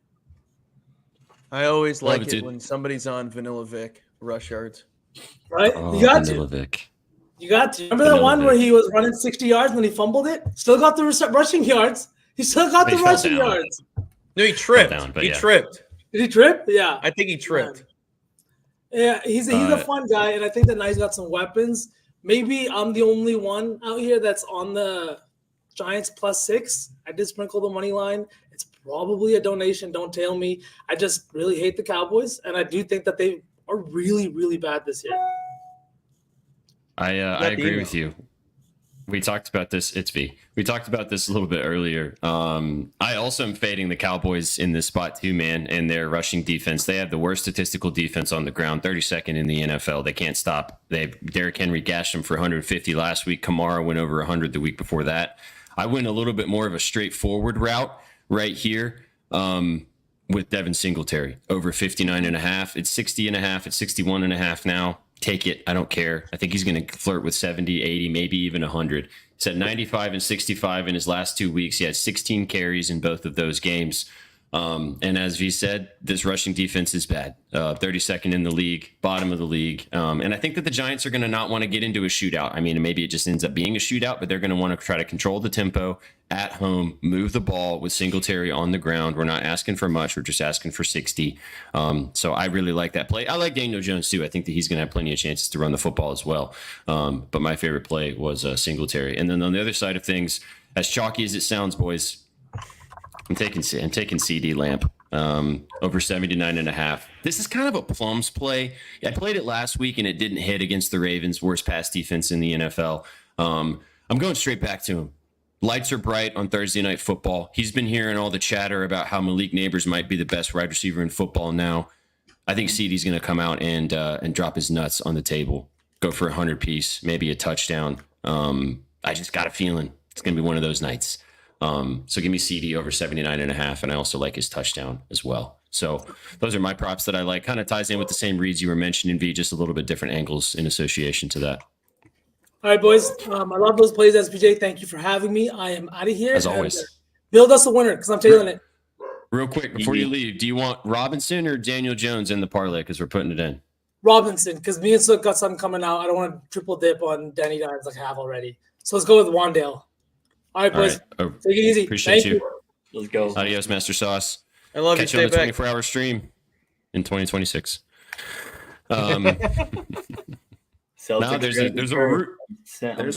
Speaker 10: I always
Speaker 2: Love
Speaker 10: like
Speaker 2: it,
Speaker 10: it
Speaker 2: dude.
Speaker 10: when somebody's on Vanilla Vic rush yards.
Speaker 11: Right?
Speaker 2: Oh,
Speaker 11: You got
Speaker 2: Vanilla
Speaker 11: to.
Speaker 2: Vic.
Speaker 11: You got to. Remember that one where he was running 60 yards when he fumbled it? Still got the rushing yards. He still got
Speaker 2: He
Speaker 11: the
Speaker 2: fell
Speaker 11: rushing
Speaker 2: down.
Speaker 11: yards.
Speaker 10: No, he tripped.
Speaker 2: down, but
Speaker 10: he
Speaker 2: yeah.
Speaker 10: tripped.
Speaker 11: Did he trip? Yeah.
Speaker 10: I think he tripped.
Speaker 11: Yeah, he's a fun guy, and I think that Nye's got some weapons. Maybe I'm the only one out here that's on the Giants +6. I did sprinkle the money line. It's probably a donation. Don't tell me. I just really hate the Cowboys, and I do think that they are really, really bad this year.
Speaker 2: I agree with you. We talked about this. It's V. We talked about this a little bit earlier. I also am fading the Cowboys in this spot too, man, and their rushing defense. They have the worst statistical defense on the ground, 32nd in the NFL. They can't stop. Derrick Henry gashed them for 150 last week. Kamara went over 100 the week before that. I went a little bit more of a straightforward route right here with Devin Singletary, over 59.5. It's 60.5. It's 61.5 now. Take it. I don't care. I think he's going to flirt with 70, 80, maybe even 100. He's at 95 and 65 in his last 2 weeks. He had 16 carries in both of those games. And as V said, this rushing defense is bad. 32nd in the league, bottom of the league. And I think that the Giants are going to not want to get into a shootout. I mean, maybe it just ends up being a shootout, but they're going to want to try to control the tempo at home, move the ball with Singletary on the ground. We're not asking for much. We're just asking for 60. So I really like that play. I like Daniel Jones too. I think that he's going to have plenty of chances to run the football as well. But my favorite play was Singletary. And then on the other side of things, as chalky as it sounds, boys, I'm taking CD Lamp over 79.5. This is kind of a plums play. I played it last week and it didn't hit against the Ravens, worst pass defense in the NFL. I'm going straight back to him. Lights are bright on Thursday Night Football. He's been hearing all the chatter about how Malik Neighbors might be the best wide receiver in football now. I think CD's going to come out and drop his nuts on the table, go for 100 piece, maybe a touchdown. I just got a feeling it's going to be one of those nights. So give me CD over 79.5, and I also like his touchdown as well. So those are my props that I like. Kind of ties in with the same reads you were mentioning, V, just a little bit different angles in association to that.
Speaker 11: All right, boys. I love those plays, SPJ. Thank you for having me. I am out of here.
Speaker 2: As always.
Speaker 11: Build us a winner because I'm tailing it.
Speaker 2: Real quick, before you leave, do you want Robinson or Daniel Jones in the parlay? Because we're putting it in.
Speaker 11: Robinson, because me and Sook got something coming out. I don't want to triple dip on Danny Dimes like I have already. So let's go with Wandale. All right, boys.
Speaker 2: All right.
Speaker 11: Take it easy.
Speaker 2: Appreciate
Speaker 11: Thank
Speaker 2: you.
Speaker 3: Let's go.
Speaker 2: Adios, Master Sauce.
Speaker 10: I love
Speaker 2: Catch
Speaker 10: you.
Speaker 2: you on
Speaker 10: Stay
Speaker 2: the
Speaker 10: back.
Speaker 2: 24-hour stream in 2026. Now there's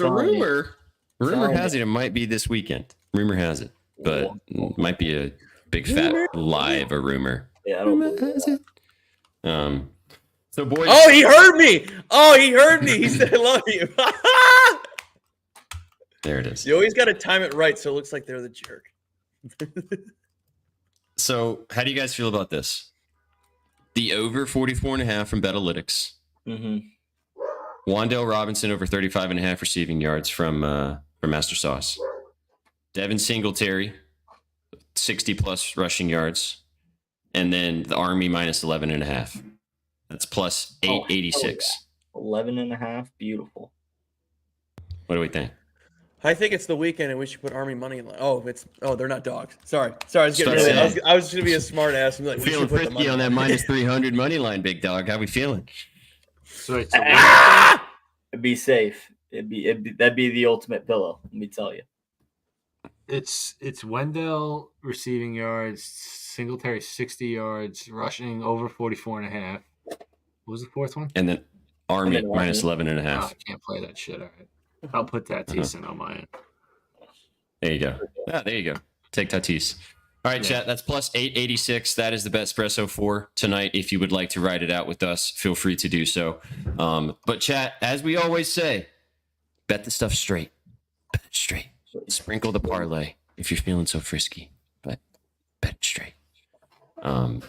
Speaker 2: a rumor. Rumor has it might be this weekend. Rumor has it, but it might be a big fat live a rumor.
Speaker 3: Yeah, I don't
Speaker 2: Rumor has it. So boys.
Speaker 10: Oh, he heard me. He said, "I love you."
Speaker 2: There it is.
Speaker 10: You always got to time it right, so it looks like they're the jerk.
Speaker 2: So how do you guys feel about this? The over 44.5 from BetAlytics.
Speaker 3: Mm-hmm.
Speaker 2: Wandale Robinson over 35.5 receiving yards from Master Sauce. Devin Singletary, 60 plus rushing yards. And then the Army minus 11.5. That's plus 886.
Speaker 3: 11.5. Beautiful.
Speaker 2: What do we think?
Speaker 10: I think it's the weekend, and we should put Army money in. They're not dogs. Sorry. I was getting
Speaker 2: Start
Speaker 10: really.
Speaker 2: saying.
Speaker 10: I was going to be a smart ass and be like, we
Speaker 2: Feeling
Speaker 10: should put the
Speaker 2: frisky
Speaker 10: money
Speaker 2: on that minus 300 money line, big dog. How we feeling?
Speaker 4: So it's
Speaker 3: It'd be safe. That'd be the ultimate pillow. Let me tell you.
Speaker 4: It's Wendell receiving yards, Singletary 60 yards, rushing over 44.5. What was the fourth one?
Speaker 2: And then Army minus 11.5.
Speaker 4: Oh, I can't play that shit. All right. I'll put that decent on my end.
Speaker 2: There you go. There you go. Take Tatis. All right, chat. That's plus 886. That is the BetSpresso for tonight. If you would like to ride it out with us, feel free to do so. But chat, as we always say, bet the stuff straight. Bet it straight. Sprinkle the parlay if you're feeling so frisky. But bet it straight. But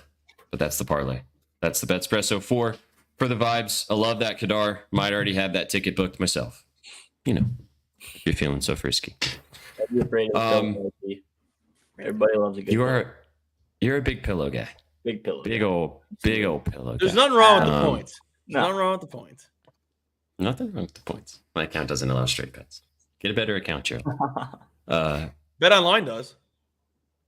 Speaker 2: that's the parlay. That's the BetSpresso for the vibes. I love that, Kadar. Might already have that ticket booked myself. You know, if you're feeling so frisky.
Speaker 3: I'd be afraid of everybody loves a good
Speaker 2: You're a big pillow guy.
Speaker 3: big pillow.
Speaker 2: Big old pillow
Speaker 10: There's
Speaker 2: guy.
Speaker 10: nothing wrong with the points.
Speaker 3: No.
Speaker 10: Nothing wrong with the points.
Speaker 2: Nothing wrong with the points. My account doesn't allow straight bets. Get a better account, Joe.
Speaker 10: BetOnline does.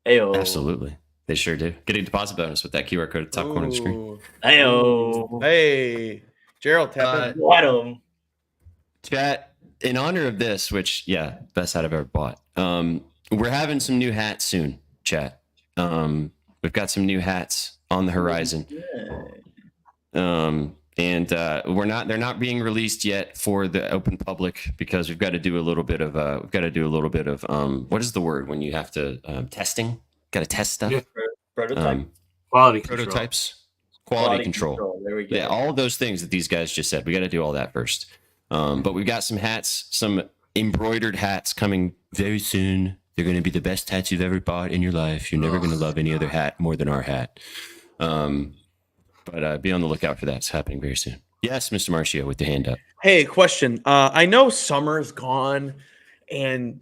Speaker 3: Ayo.
Speaker 2: Absolutely. They sure do. Get a deposit bonus with that QR code at the top corner of the screen.
Speaker 10: Ooh.
Speaker 3: Ayo.
Speaker 10: Hey, Gerald, tap in.
Speaker 3: What 'em?
Speaker 2: Chat, in honor of this, which, best hat I've ever bought. We're having some new hats soon, chat. We've got some new hats on the horizon. And they're not being released yet for the open public because we've got to do a little bit of what is the word when you have to testing? Got to test stuff.
Speaker 4: Yeah.
Speaker 3: Prototype.
Speaker 4: Quality control.
Speaker 2: Prototypes. Quality control.
Speaker 3: There we go.
Speaker 2: Yeah, all of those things that these guys just said. We got to do all that first. But we've got some hats, some embroidered hats coming very soon. They're going to be the best hats you've ever bought in your life. You're never going to love any other hat more than our hat. But be on the lookout for that. It's happening very soon. Yes, Mr. Marcio with the hand up.
Speaker 10: Hey, question. I know summer's gone, and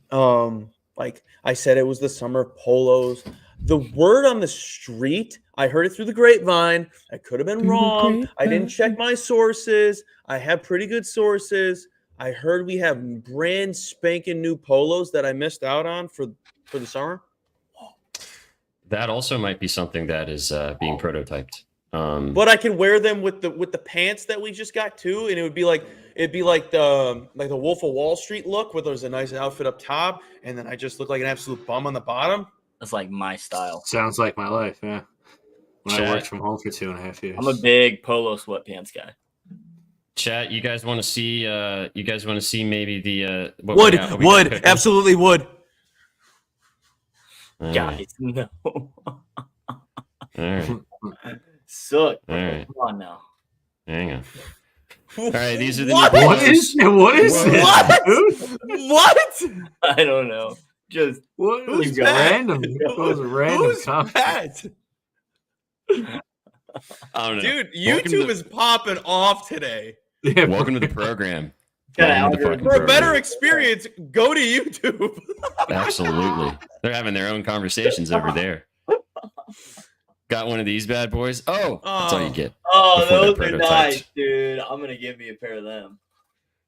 Speaker 10: like I said, it was the summer polos. The word on the street, I heard it through the grapevine. I could have been wrong. I didn't check my sources. I have pretty good sources. I heard we have brand spanking new polos that I missed out on for the summer.
Speaker 2: That also might be something that is being prototyped.
Speaker 10: But I can wear them with the pants that we just got too, and it'd be like the Wolf of Wall Street look, where there's a nice outfit up top, and then I just look like an absolute bum on the bottom.
Speaker 3: That's like my style.
Speaker 4: Sounds like my life, yeah. When
Speaker 2: Chat.
Speaker 4: I worked from home for 2.5 years.
Speaker 3: I'm a big polo sweatpants guy.
Speaker 2: Chat, you guys want to see? You guys want to see maybe the what
Speaker 10: Would
Speaker 2: we got cooking?
Speaker 10: absolutely would.
Speaker 2: All right.
Speaker 3: Guys, no.
Speaker 2: All right.
Speaker 3: Suck.
Speaker 2: All right.
Speaker 3: Come on now.
Speaker 2: Hang on. All right, these are the
Speaker 10: What?
Speaker 2: new
Speaker 4: What
Speaker 2: polos.
Speaker 4: is this?
Speaker 10: What?
Speaker 4: Dude?
Speaker 10: What?
Speaker 3: I don't know. Just
Speaker 4: What
Speaker 10: Who's
Speaker 4: is
Speaker 10: that?
Speaker 4: random? That was a random
Speaker 10: Who's
Speaker 4: comment.
Speaker 10: that?
Speaker 2: I don't know.
Speaker 10: Dude,
Speaker 2: Welcome
Speaker 10: YouTube
Speaker 2: to-
Speaker 10: is popping off today.
Speaker 4: Yeah,
Speaker 2: Welcome to the program. Welcome to the fucking
Speaker 10: For a better
Speaker 2: program.
Speaker 10: experience, go to YouTube.
Speaker 2: Absolutely. They're having their own conversations over there. Got one of these bad boys. Oh, that's all you get.
Speaker 3: Oh,
Speaker 2: before
Speaker 3: those
Speaker 2: they're
Speaker 3: are
Speaker 2: prototyped.
Speaker 3: nice, dude. I'm gonna give me a pair of them.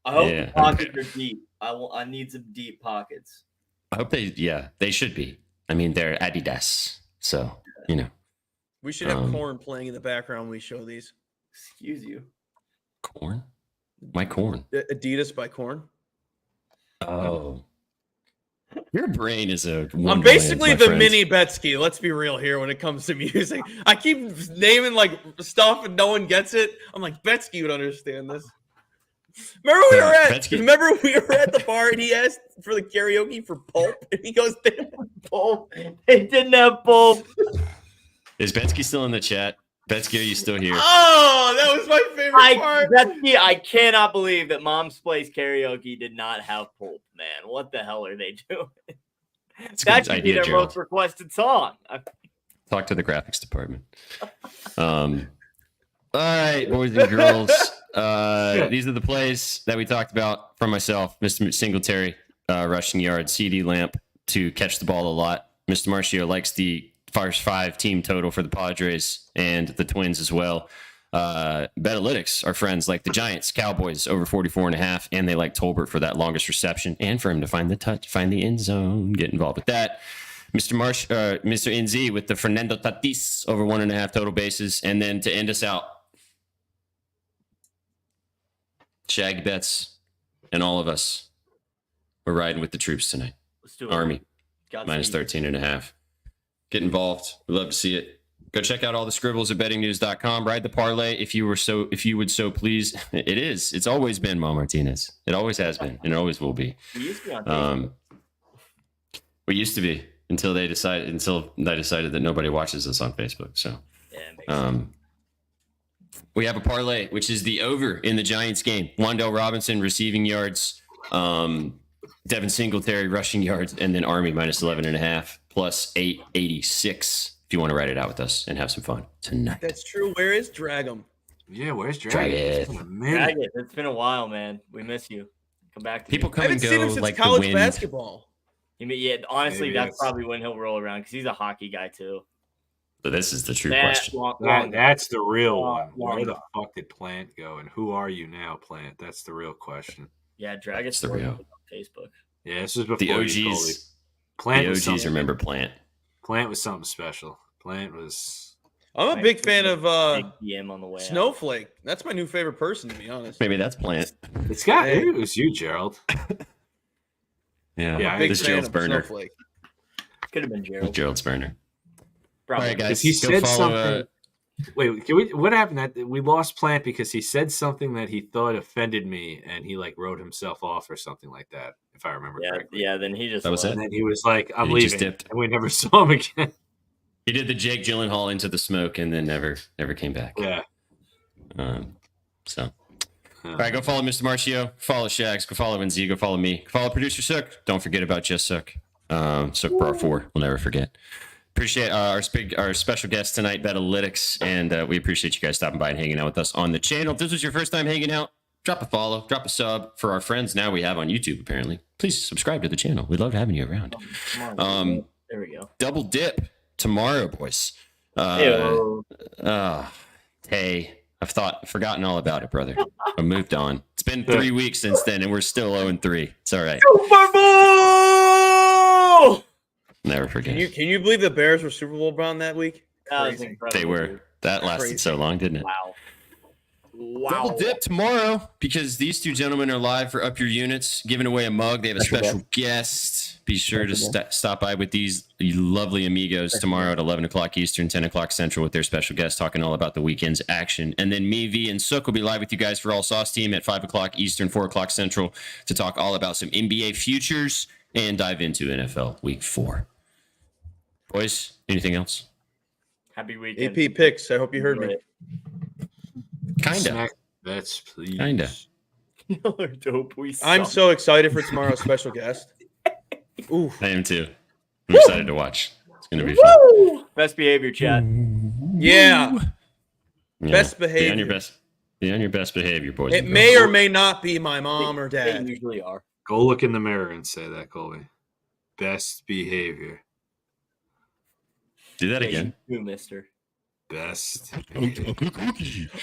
Speaker 3: I hope
Speaker 2: Yeah.
Speaker 3: the pockets are deep. I need some deep pockets.
Speaker 2: I hope they should be. I mean, they're Adidas. So, you know.
Speaker 10: We should have Corn playing in the background when we show these.
Speaker 3: Excuse you.
Speaker 2: Corn? My corn.
Speaker 10: Adidas by Corn.
Speaker 2: Oh. Your brain is a
Speaker 10: I'm
Speaker 2: wonderland,
Speaker 10: basically
Speaker 2: my
Speaker 10: the
Speaker 2: friend.
Speaker 10: mini Betsky. Let's be real here when it comes to music. I keep naming like stuff and no one gets it. I'm like, Betsky would understand this. Remember we were at the bar and he asked for the karaoke for Pulp and he goes, they didn't have Pulp.
Speaker 3: They didn't have Pulp.
Speaker 2: Is Betsky still in the chat? Betsky, are you still here?
Speaker 10: Oh, that was my favorite part.
Speaker 3: Betsky, I cannot believe that Mom's Place Karaoke did not have Pulp, man. What the hell are they doing? That should be their most requested song.
Speaker 2: Talk to the graphics department. All right, boys and girls. These are the plays that we talked about from myself. Mr. Singletary, rushing yard, CD Lamp to catch the ball a lot. Mr. Marcio likes the first 5 team total for the Padres and the Twins as well. BetAlytics, our friends, like the Giants, Cowboys over 44.5, and they like Tolbert for that longest reception and for him to find the end zone. Get involved with that. Mr. NZ with the Fernando Tatis over 1.5 total bases, and then to end us out, Shag Bets and all of us, we're riding with the troops tonight.
Speaker 3: Let's do it.
Speaker 2: Army
Speaker 3: Godspeed.
Speaker 2: -13.5. Get involved. We love to see it. Go check out all the scribbles at bettingnews.com. Ride the parlay if you would so please. It is. It's always been Mo Martinez. It always has been, and it always will be.
Speaker 3: We used to be on Facebook.
Speaker 2: We used to be until I decided that nobody watches us on Facebook. So we have a parlay, which is the over in the Giants game. Wan'Dale Robinson receiving yards, Devin Singletary rushing yards, and then Army -11.5 plus 886. If you want to write it out with us and have some fun tonight.
Speaker 10: That's true. Where is Drag'em?
Speaker 4: Yeah, where's
Speaker 2: Drag
Speaker 4: Dragon?
Speaker 2: it.
Speaker 4: It's been a minute.
Speaker 3: Drag it. It's been a while, man. We miss you. Come back to
Speaker 2: People
Speaker 3: me.
Speaker 2: come
Speaker 10: I haven't
Speaker 2: and
Speaker 10: seen him
Speaker 2: go
Speaker 10: since
Speaker 2: like the
Speaker 10: college
Speaker 2: wind.
Speaker 10: basketball.
Speaker 3: Yeah, honestly,
Speaker 4: Maybe
Speaker 3: that's
Speaker 4: it's-
Speaker 3: probably when he'll roll around because he's a hockey guy too.
Speaker 2: But this is the true
Speaker 3: That
Speaker 2: question.
Speaker 4: That's the real
Speaker 3: Long-
Speaker 4: one. Where
Speaker 3: long
Speaker 4: the
Speaker 3: gone.
Speaker 4: fuck did Plant go, and who are you now, Plant? That's the real question.
Speaker 3: Yeah, drag it
Speaker 2: the
Speaker 3: to
Speaker 2: real.
Speaker 3: Facebook.
Speaker 4: Yeah, this was before
Speaker 2: The
Speaker 4: you
Speaker 2: OGs,
Speaker 4: Goalie. Plant
Speaker 2: the
Speaker 4: was
Speaker 2: OGs
Speaker 4: something.
Speaker 2: remember Plant.
Speaker 4: Plant was something special. Plant was.
Speaker 10: I'm a big fan of
Speaker 3: Big DM on the way. out.
Speaker 10: Snowflake. That's my new favorite person, to be honest.
Speaker 2: Maybe that's Plant.
Speaker 4: It's got.
Speaker 10: Hey.
Speaker 4: Maybe it was you, Gerald.
Speaker 2: Yeah,
Speaker 4: Yeah,
Speaker 10: Big
Speaker 2: this
Speaker 10: fan
Speaker 2: Gerald's
Speaker 10: of
Speaker 2: burner.
Speaker 10: Snowflake.
Speaker 3: Could have been Gerald.
Speaker 2: Gerald's burner. All
Speaker 3: Probably.
Speaker 2: right, guys.
Speaker 4: Because he
Speaker 2: go
Speaker 4: said
Speaker 2: follow,
Speaker 4: something. Wait, can we? What happened? That we lost Plant because he said something that he thought offended me, and he like wrote himself off or something like that, if I remember
Speaker 3: Yeah,
Speaker 4: correctly.
Speaker 3: yeah. Then he just
Speaker 2: That was
Speaker 3: left.
Speaker 2: it?
Speaker 4: And then he was like, "I'm
Speaker 2: And he just
Speaker 4: leaving,"
Speaker 2: dipped.
Speaker 4: and we never saw him again.
Speaker 2: He did the Jake Gyllenhaal into the smoke and then never came back.
Speaker 4: Yeah.
Speaker 2: So, all right, go follow Mr. Marcio. Follow Shags. Go follow NZ. Go follow me. Go follow producer Sook. Don't forget about Just Sook. Sook Bar 4. We'll never forget. Appreciate our special guest tonight, BetAlytics, and we appreciate you guys stopping by and hanging out with us on the channel. If this was your first time hanging out, drop a follow, drop a sub for our friends now we have on YouTube, apparently. Please subscribe to the channel. We'd love having you around.
Speaker 3: Come on, there we go.
Speaker 2: Double dip tomorrow, boys.
Speaker 3: Ew.
Speaker 2: Hey, I've forgotten all about it, brother. I moved on. It's been 3 weeks since then, and we're still 0-3. It's all right.
Speaker 3: Super Bowl!
Speaker 2: Never forget.
Speaker 10: Can you believe the Bears were Super Bowl bound that week?
Speaker 3: That was
Speaker 10: Crazy.
Speaker 3: incredible,
Speaker 2: They were.
Speaker 3: dude.
Speaker 2: That lasted
Speaker 10: Crazy.
Speaker 2: so long, didn't it?
Speaker 3: Wow. Wow.
Speaker 2: Double dip tomorrow because these two gentlemen are live for Up Your Units, giving away a mug. They have a special guest. Be sure to stop by with these lovely amigos tomorrow at 11 o'clock Eastern, 10 o'clock Central with their special guest talking all about the weekend's action. And then me, V, and Sook will be live with you guys for All Sauce Team at 5 o'clock Eastern, 4 o'clock Central to talk all about some NBA futures and dive into NFL Week 4. Boys, anything else?
Speaker 3: Happy weekend.
Speaker 10: AP picks. I hope you heard me.
Speaker 2: Kinda.
Speaker 4: Smack bets, please.
Speaker 2: Kinda.
Speaker 3: Y'all are dope. We
Speaker 10: I'm
Speaker 3: suck.
Speaker 10: so excited for tomorrow's special guest. Oof.
Speaker 2: I am too. I'm excited to watch. It's going to be fun.
Speaker 3: Woo! Best behavior, chat.
Speaker 10: Yeah.
Speaker 2: Yeah.
Speaker 10: Best
Speaker 2: Be on
Speaker 10: behavior.
Speaker 2: your best. Be on your best behavior, boys.
Speaker 10: It may or may not be my mom or
Speaker 3: They
Speaker 10: dad.
Speaker 3: usually are.
Speaker 4: Go look in the mirror and say that, Colby. Best behavior.
Speaker 2: Do that again.
Speaker 3: You, mister.
Speaker 4: Best.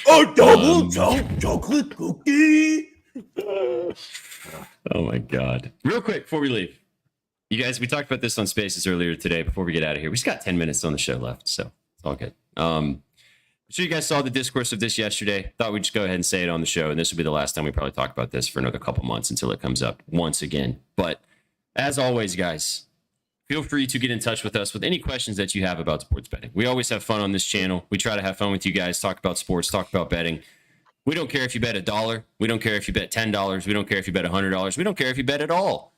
Speaker 10: Oh, double chocolate cookie.
Speaker 2: Oh my God. Real quick before we leave. You guys, we talked about this on Spaces earlier today before we get out of here. We just got 10 minutes on the show left, so it's all good. I'm sure you guys saw the discourse of this yesterday. Thought we'd just go ahead and say it on the show, and this will be the last time we probably talk about this for another couple months until it comes up once again. But as always, guys, feel free to get in touch with us with any questions that you have about sports betting. We always have fun on this channel. We try to have fun with you guys, talk about sports, talk about betting. We don't care if you bet $1. We don't care if you bet $10. We don't care if you bet $100. We don't care if you bet at all.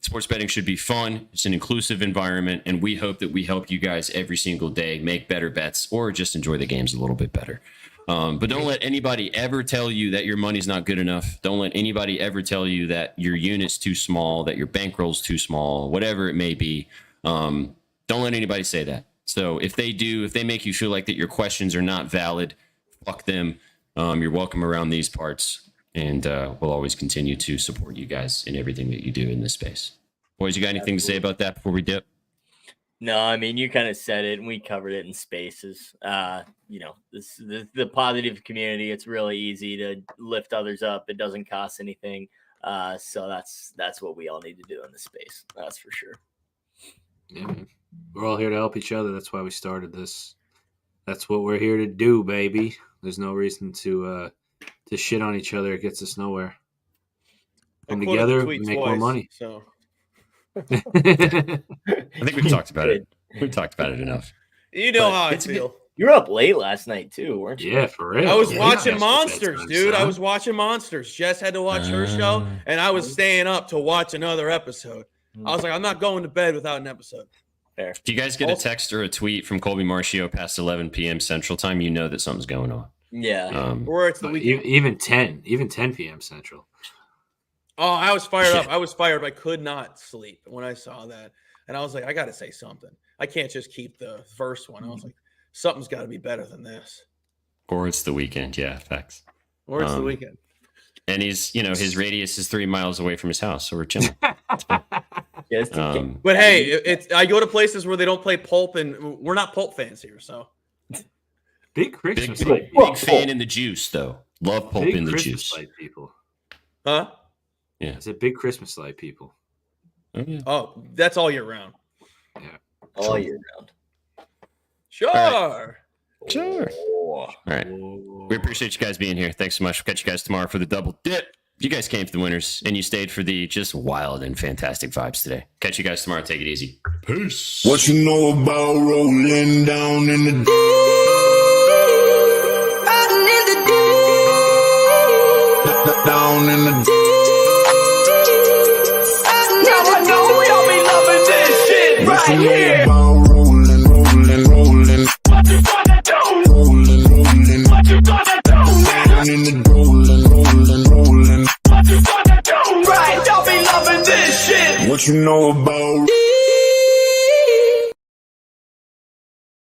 Speaker 2: Sports betting should be fun. It's an inclusive environment, and we hope that we help you guys every single day make better bets or just enjoy the games a little bit better. But don't let anybody ever tell you that your money's not good enough. Don't let anybody ever tell you that your unit's too small, that your bankroll's too small, whatever it may be. Don't let anybody say that. So if they do, if they make you feel like that your questions are not valid, fuck them. You're welcome around these parts. And we'll always continue to support you guys in everything that you do in this space. Boys, you got anything to say about that before we dip?
Speaker 3: No, I mean, you kind of said it, and we covered it in Spaces. The positive community, it's really easy to lift others up. It doesn't cost anything. So that's what we all need to do in this space. That's for sure.
Speaker 4: Yeah, man. We're all here to help each other. That's why we started this. That's what we're here to do, baby. There's no reason to shit on each other. It gets us nowhere. Come together, we make more money.
Speaker 10: So
Speaker 2: I think we've talked about it. We've talked about it enough.
Speaker 10: You know how I feel.
Speaker 3: You were up late last night too, weren't you?
Speaker 4: Yeah, for real.
Speaker 10: I was
Speaker 4: Yeah,
Speaker 10: watching
Speaker 4: that's
Speaker 10: Monsters,
Speaker 4: nice,
Speaker 10: dude. I
Speaker 4: huh?
Speaker 10: was watching Monsters. Jess had to watch her show, and I was staying up to watch another episode. I was like, I'm not going to bed without an episode.
Speaker 3: Fair.
Speaker 2: If you guys get a text or a tweet from Colby Marchio past 11 p.m. Central Time, you know that something's going on.
Speaker 3: Yeah.
Speaker 10: Or it's the weekend.
Speaker 4: Even 10 p.m. Central.
Speaker 10: Oh, I was fired up. I was fired. I could not sleep when I saw that. And I was like, I got to say something. I can't just keep the first one. I was like, something's got to be better than this.
Speaker 2: Or it's the weekend. Yeah, facts.
Speaker 10: Or it's the weekend.
Speaker 2: And his radius is 3 miles away from his house, so we're chilling.
Speaker 10: But hey, I go to places where they don't play pulp, and we're not pulp fans here, so.
Speaker 4: Big Christmas
Speaker 2: Big fan in the juice, though. Love pulp
Speaker 4: Big
Speaker 2: in the
Speaker 4: Christmas
Speaker 2: juice.
Speaker 4: light people.
Speaker 10: Huh?
Speaker 2: Yeah.
Speaker 4: It's a big Christmas light people.
Speaker 10: Oh, that's all year round.
Speaker 4: Yeah.
Speaker 3: All year round.
Speaker 10: Sure.
Speaker 2: Sure. All right. We appreciate you guys being here. Thanks so much. We'll catch you guys tomorrow for the double dip. You guys came for the winners, and you stayed for the just wild and fantastic vibes today. Catch you guys tomorrow. Take it easy. Peace.
Speaker 5: What you know about rolling down in the down in the
Speaker 7: Now I know y'all be loving this shit
Speaker 5: what you
Speaker 7: right
Speaker 5: know
Speaker 7: here.
Speaker 5: about rolling.
Speaker 7: What you gonna do?
Speaker 5: Rolling.
Speaker 7: What you gonna do?
Speaker 5: Down in the rolling.
Speaker 7: What you gonna do? Right, y'all be loving this shit.
Speaker 5: What you know about